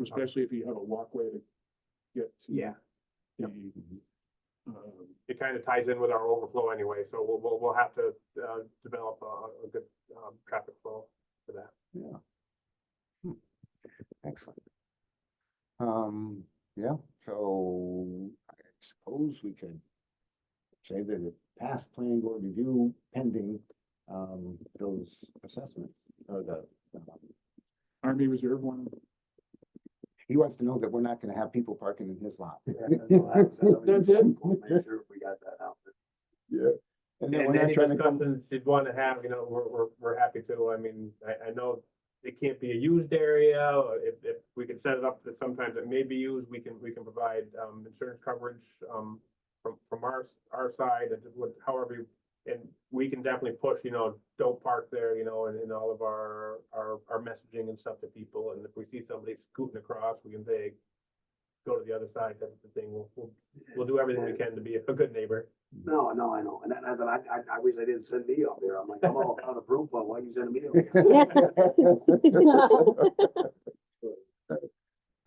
especially if you have a walkway to get to. Yeah. The, It kind of ties in with our overflow anyway, so we'll have to develop a good traffic flow for that. Yeah. Excellent. Yeah, so I suppose we could say that it passed planning board review pending, those assessments, or the, Army Reserve one, he wants to know that we're not gonna have people parking in his lot. That's it? Make sure we got that out there. Yeah. And then And we're not any trying to come. discussions you'd want to have, we're happy to. I mean, I know it can't be a used area, or if we can set it up that sometimes it may be used, we can provide, insurance coverage, from our side, and however, and we can definitely push, don't park there, in all of our messaging and stuff to people, and if we see somebody scooting across, we can say, go to the other side, that's the thing, we'll do everything we can to be a good neighbor. No, I know, and I wish they didn't send me up there, I'm like, I'm all out of proof, but why you sending me up there?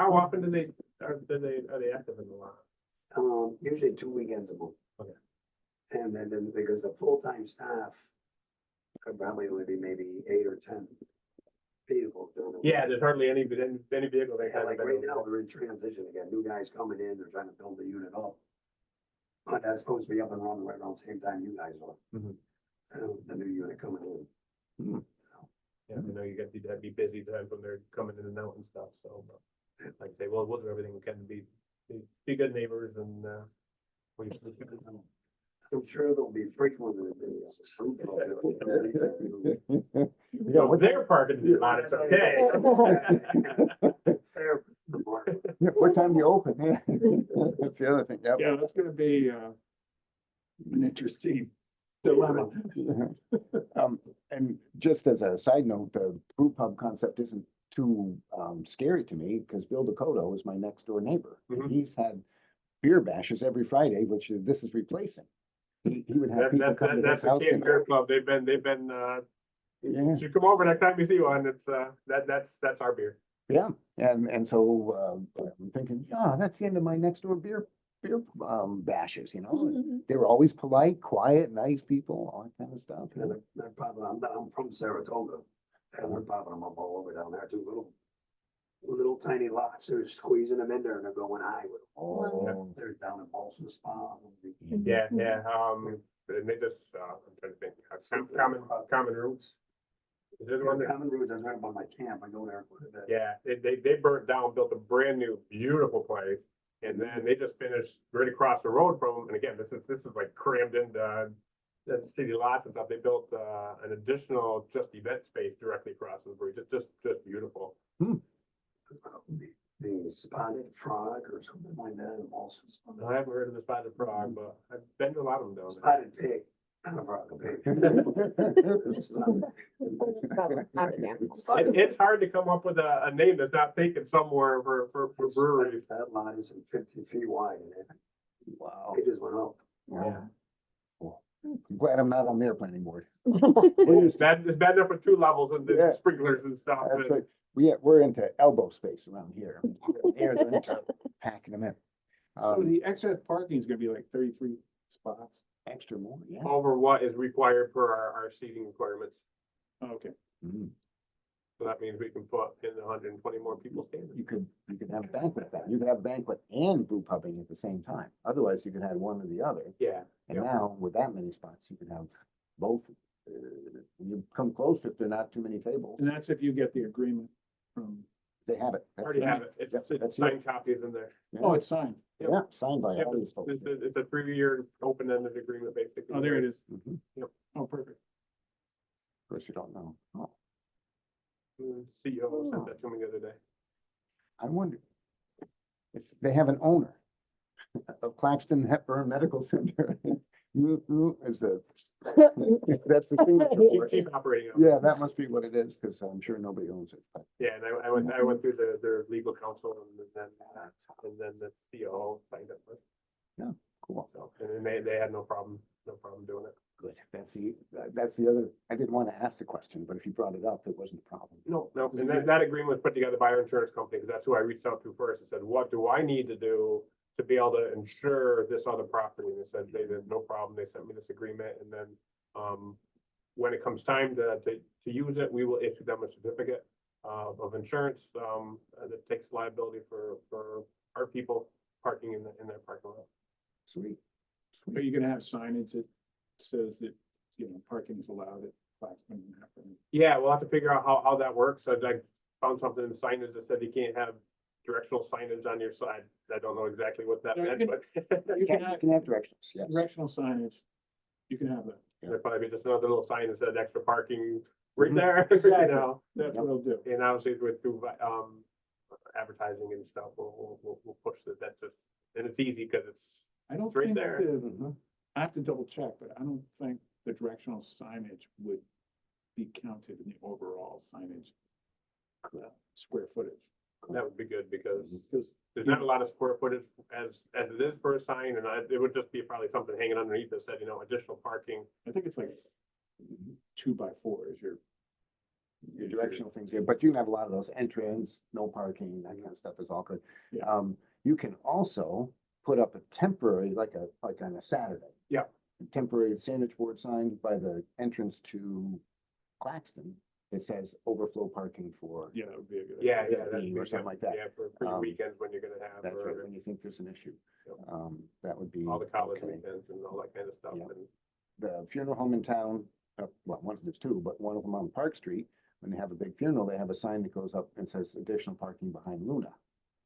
How often are they active in the lot? Usually 2 weekends a month. Okay. And then, because the full-time staff could probably only be maybe 8 or 10 vehicles doing it. Yeah, there's hardly any vehicle they Yeah, have. like right now, they're in transition again, new guys coming in, they're trying to build the unit up. But that's supposed to be up and running right around the same time you guys are. Mhm. The new unit coming in. Yeah, I know you'd be busy times when they're coming in and out and stuff, so, but, like I say, we'll do everything we can to be good neighbors and, I'm sure they'll be frequent. Yeah, what they're parking in the lot, it's okay. Fair. what time do you open? Yeah. That's the other thing, yep. yeah, that's gonna be, an interesting dilemma. And just as a side note, the brew pub concept isn't too scary to me, because Bill Dakota is my next door neighbor. And Mhm. he's had beer bashes every Friday, which this is replacing. He would have people come to That's his a house. Canton and- Beer Club, they've been, Yeah, you come over next time you see one, it's, that's our beer. yeah, and so I'm thinking, yeah, that's the end of my next door beer bashes, and they were always polite, quiet, nice people, all that kind of stuff. And they're popping, I'm from Saratoga, and they're popping them up all over down there too, little tiny lots, they're squeezing them in there and they're going high with them. Oh, They're down in Balsam Spa. Yeah, and they just, I'm trying to think, common roots. Is this one that- Common Roots, I was right by my camp, I go there quite a bit. Yeah, they burnt down, built a brand new, beautiful place, and then they just finished right across the road from them, and again, this is like crammed into the city lots and stuff, they built, an additional just event space directly across the bridge, it's just beautiful. The spotted frog or something like that, in Balsam Spa. I haven't heard of the spotted frog, but I've been to a lot of them down there. Spotted pig, I'm a rock, baby. It's hard to come up with a name that's not taken somewhere for breweries. That line isn't 50 feet wide and Wow. it just went up. Yeah. Cool. I'm glad I'm not on their planning board. It's bad enough with 2 levels and Yeah. the sprinklers and stuff. That's and- right. We're into elbow space around here. They're into packing them in. So the excess parking is gonna be like 33 spots. Extra more, yeah. Over what is required for our seating requirements. Oh, okay. Mm. So that means we can put in 120 more people standing. You could have a banquet then. You could have a banquet and brew pubbing at the same time. Otherwise, you could have one or the other. Yeah, And yeah. now with that many spots, you can have both. You come close if there are not too many tables. And that's if you get the agreement from, They have it. That's Already it. have it. It's Yep, that's signed copies in there. oh, it's signed. Yeah, signed by Yep. all these folks. It's a 3-year open-ended agreement, basically. Oh, there it is. Mhm. Oh, perfect. Of course, you don't know. Oh, The CEO sent that to me the other day. I wonder. They have an owner of Claxton Hepburn Medical Center. Is the, that's the signature for it. Chief operating officer. Yeah, that must be what it is, because I'm sure nobody owns it, but Yeah, and I went through their legal counsel and then the CEO signed up with. cool. So, and then they had no problem doing it. Good. That's the other, I didn't want to ask the question, but if you brought it up, it wasn't a problem. No, and that agreement was put together by our insurance company, because that's who I reached out to first and said, what do I need to do to be able to insure this other property? And they said, they did no problem. They sent me this agreement, and then, when it comes time to use it, we will issue them a certificate of insurance, that takes liability for our people parking in their parking lot. Sweet. Are you gonna have signage that says that, you know, parking is allowed at Claxton and Hepburn? Yeah, we'll have to figure out how that works. I found something in the signage that said you can't have directional signage on your side. I don't know exactly what that No, you meant, but You can You have can have directions, yes. directional signage. You can have that. there'd probably be just another little sign that said extra parking right Mhm. there, you Exactly. know? That's what it'll do. And obviously through advertising and stuff, we'll push that's just, and it's easy because it's I don't right think there. Mhm. I have to double check, but I don't think the directional signage would be counted in the overall signage square footage. that would be good because Because there's not a lot of square footage as it is for a sign, and it would just be probably something hanging underneath that said, additional parking. I think it's like 2x4 is your. The directional things here, but you can have a lot of those entrance, no parking, that kind of stuff is all good. Yeah. You can also put up a temporary, like on a Saturday. Yeah. Temporary signage board sign by the entrance to Claxton. It says overflow parking for, Yeah, that would be a good. Yeah, idea. yeah, that'd be or something good. like that. Yeah, for your Um, weekends when you're gonna have, that's right, or when you think there's an issue. Yep. That would be. all the college okay. weekends and all that kind of stuff. Yeah. And The funeral home in town, there's two, but one of them on Park Street, when they have a big funeral, they have a sign that goes up and says additional parking behind Luna,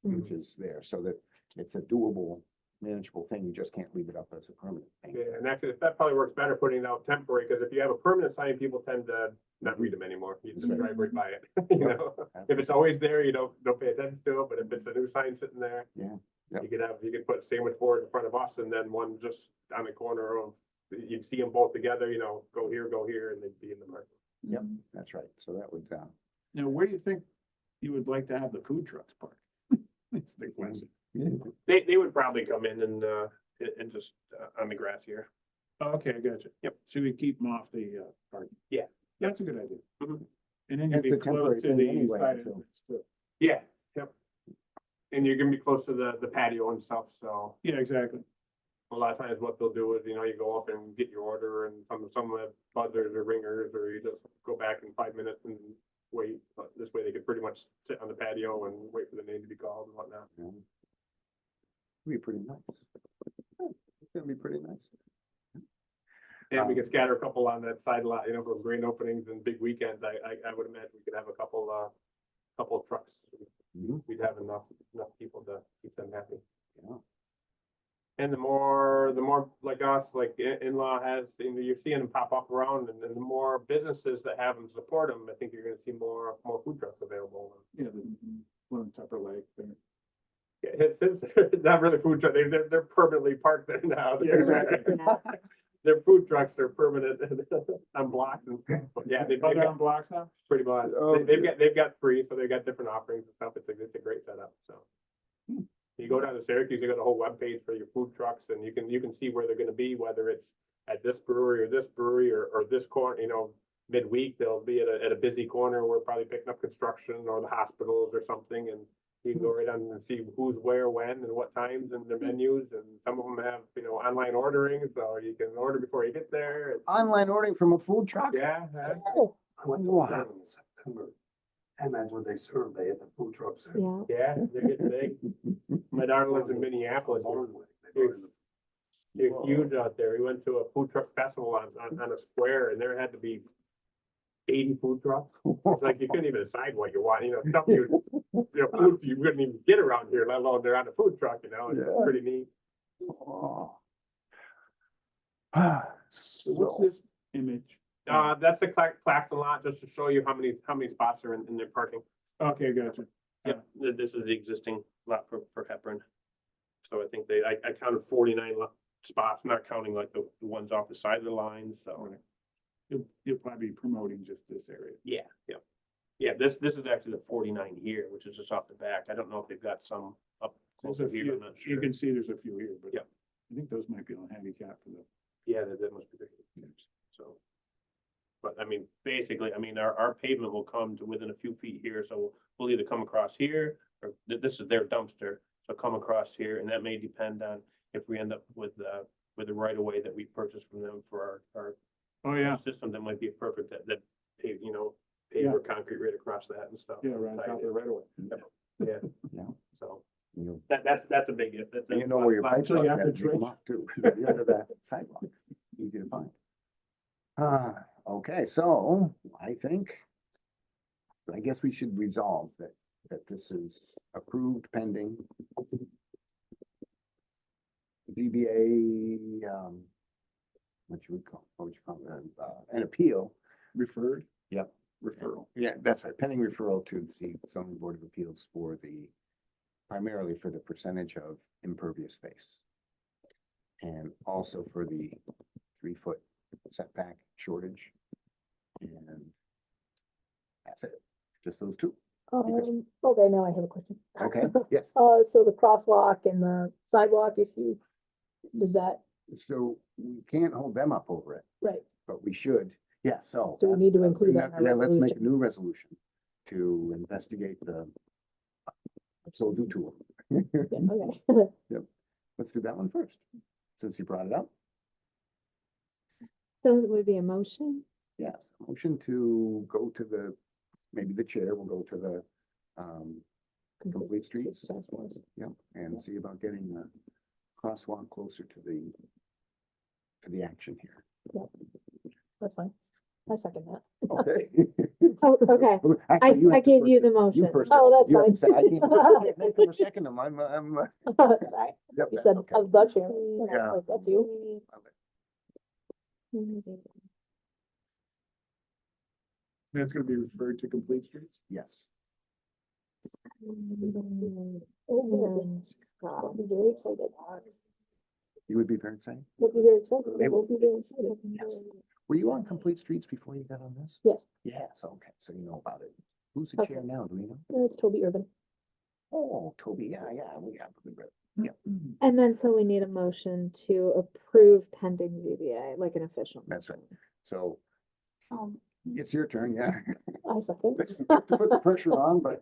which is there, so that it's a doable, manageable thing. You just can't leave it up as a permanent thing. Yeah, and actually, that probably works better putting it out temporary, because if you have a permanent sign, people tend to not read them anymore. You just Right. drive right by it, you know? If it's always there, you don't pay attention to it, but if it's a new sign sitting there. Yeah, yeah. You could put sandwich boards in front of us and then one just on the corner of, you'd see them both together, go here, and they'd be in the market. Yep, that's right. So that would, Now, where do you think you would like to have the food trucks parked? That's the question. They would probably come in and just on the grass here. Oh, okay, I got you. Yep. So we keep them off the parking? Yeah. That's a good idea. Mhm. And then That's you'd be the temporary close to thing the anyway, side so- entrance too. Yeah, yep. And you're gonna be close to the patio and stuff, so Yeah, exactly. a lot of times what they'll do is, you go up and get your order, and some have buzzers or ringers, or you just go back in 5 minutes and wait. But this way they could pretty much sit on the patio and wait for the name to be called and whatnot. yeah. Be pretty nice. It's gonna be pretty nice. And we could scatter a couple on that side lot, those grand openings and big weekends. I would imagine we could have a couple of trucks. Mhm. We'd have enough people to keep them happy. Yeah. And the more like us, like in-law has, you're seeing them pop up around, and then the more businesses that have them support them, I think you're gonna see more food trucks available. Yeah, the one in Tupper Lake there. Yeah, it's not really food truck, they're permanently parked there now. Yeah, exactly. their food trucks are permanent on blocks and, yeah, they've Oh, they're got on blocks now? pretty much. Oh, They've got free, so they've got different offerings and stuff. It's a great setup, so. You go down to Syracuse, you got a whole webpage for your food trucks and you can see where they're gonna be, whether it's at this brewery or this corner, you know, midweek, they'll be at a busy corner where probably picking up construction or the hospitals or something, and you can go right on and see who's where, when, and what times and their menus, and some of them have, you know, online ordering, so you can order before you get there. Online ordering from a food truck? Yeah, I went to Wow. one in September, and that's what they serve, they had the food trucks there. Yeah, yeah, they're getting big. My daughter lives in Minneapolis. They're huge out there. We went to a food truck festival on a square, and there had to be 80 food trucks. It's like you couldn't even decide what you want, you know, stuff food you wouldn't even get around here, let alone they're on a food truck, you know, it's Yeah. pretty neat. Oh. So what's this image? That's the Claxon lot, just to show you how many spots are in their parking. Okay, gotcha. Yep, this is the existing lot for Hepburn. So I think I counted 49 spots, not counting like the ones off the side of the line, so. Right. You'll probably be promoting just this area. Yeah, this is actually the 49 here, which is just off the back. I don't know if they've got some up There's closer a here, few, I'm not you sure. can see there's a few here, but. Yep. I think those might be on handicap for the. Yeah, that must be the, so. But I mean, basically, I mean, our pavement will come to within a few feet here, so we'll either come across here, or this is their dumpster, so come across here, and that may depend on if we end up with the right of way that we purchased from them for our Oh, yeah, system, that might be perfect, that pave, you know, Yeah. paver concrete right across that and stuff. yeah, right on top of the right away. Yeah. Yeah. So You that's a big if. and you know where your pipes So are, you have to dig them trench. up too, at the end of that sidewalk, easy to find. Okay, so I guess we should resolve that this is approved pending ZBA, what you call it, an appeal. Referred? Yep. Referral. Yeah, that's right, pending referral to the zoning board of appeals primarily for the percentage of impervious space. And also for the 3-foot setback shortage. And that's it, just those two. Okay, now I have a question. Okay, yes. So the crosswalk and the sidewalk issue, does that, So we can't hold them up over it, right, but we should, yeah, so. Do we need to include that in our Yeah, let's make a resolution? new resolution to investigate so do two of them. yeah, okay. Let's do that one first, since you brought it up. so it would be a motion. Yes, motion to go to maybe the chair will go to the, Complete Streets. Task force. yeah, and see about getting the crosswalk closer to the action here. That's fine. I second that. Okay. Oh, okay, Actually, you I have to gave first you it. the motion. first Oh, it. that's You have to fine. say, I can't make them or second them, I'm, Sorry, yep, you that's said, okay. of the chairman. and I was Yeah. like, that's you. That's gonna be referred to Complete Streets? Yes, Oh, And, I'll be very excited. you would be very excited. We'll be very excited. They We'll be very excited. Yes. Were you on Complete Streets before you got on this? Yes, Yes, okay, so you know about it. Who's the chair Okay. now, do we know? it's Toby Urban. Oh, Toby, yeah, we have. Yeah, and then so we need a motion to approve pending ZBA, like an official. that's right. motion. So Um, it's your turn, yeah. I second. Not to put the pressure on, but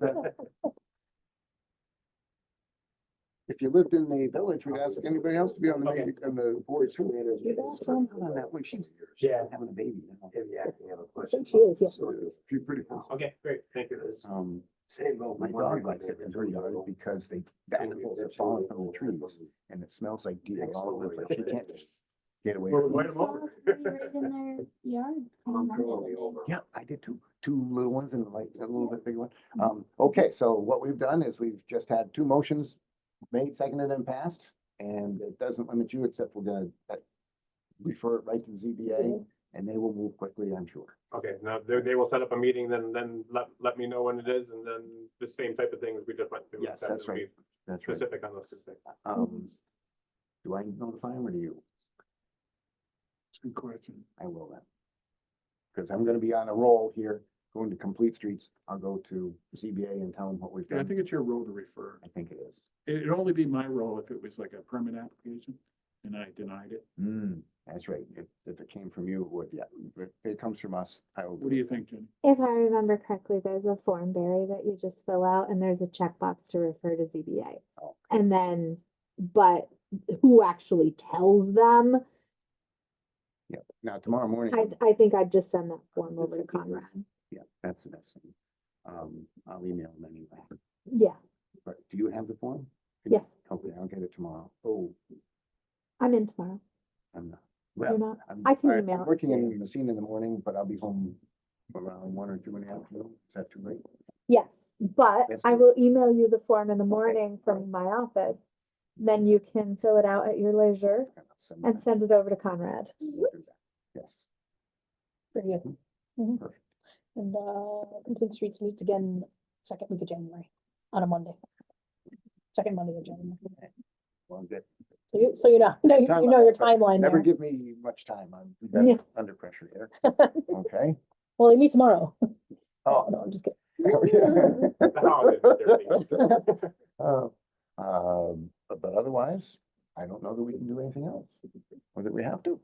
if you lived in the village, we'd ask anybody else to be on the board too. On that way, she's Yeah. having a baby now. If you actually have a I question. think she is, yes. She's pretty close. Okay, great, thank you. Same vote. My dog likes it in her yard because they, animals are falling from the trees and it smells like deer all over the place. She can't get away Well, from wait it. a moment. Yeah, I did too. Two little ones and like a little bit bigger one. Okay, so what we've done is we've just had two motions made, seconded and passed. And it doesn't limit you, except we're gonna refer it right to the ZBA and they will move quickly, I'm sure. Okay, now they will set up a meeting, then let me know when it is, and then the same type of things we just went through. Yes, except that's it'll be right. That's right. Specific on those two things. Do I notify him or do you? good question. I will then. Because I'm gonna be on a roll here, going to complete streets. I'll go to ZBA and tell them what we've Yeah, I done. think it's your role to refer. I think it is. It'd only be my role if it was like a permit application and I denied it. That's right. If it came from you, it would, yeah. If it comes from us, I will. What do you think, Jenny? If I remember correctly, there's a form, Barry, that you just fill out and there's a checkbox to refer to ZBA. Oh. And then, but who actually tells them? Yeah. Now, tomorrow morning. I think I'd just send that form over to Conrad. Yeah, that's the best thing. I'll email them anyway. Yeah, But do you have the form? yes, Okay, I'll get it tomorrow. Oh, I'm in tomorrow. I'm not. You're Well, not? I'm, I can I'm email it working to in you. Messina in the morning, but I'll be home around 1 or 2 in the afternoon. Is that too late? Yes, but That's I good. will email you the form in the morning from my office. Then you can fill it out at your leisure I'll send and that. send it over to Conrad. We'll do that. Yes. Very good. Mhm. Perfect. And, Complete Streets meets again second week of January on a Monday. Second Monday of January. Well, good. So you know, you Time- know your timeline Never there. give me much time. I'm Yeah. under pressure here. Okay. Well, they meet tomorrow. Oh. No, I'm just kidding. The holidays and everything. But otherwise, I don't know that we can do anything else, or that we have to.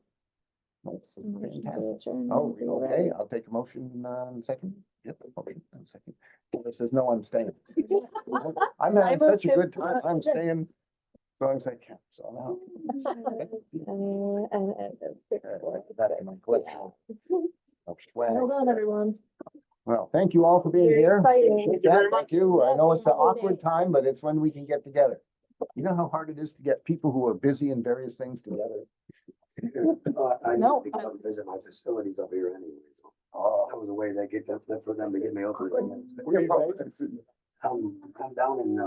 No, Just a motion to fantastic. adjourn Oh, whenever you're okay, ready. I'll take a motion, second. Yep, motion, second. This says no, I'm staying. I'm I having such a move good to, time, I'm adjourn. staying. As long as I can, so now. That's my collection of swag. Hold on, everyone. Well, thank you all for being Very here. exciting. Appreciate Thank you very that. much. Thank you. I Yeah, know it's an thank you. awkward time, but it's when we can get together. You know how hard it is to get people who are busy in various things together? I need No, to come visit my facilities up here anyway. So Oh. that was a way they get that for them to get me over. Where you based? I'm down in,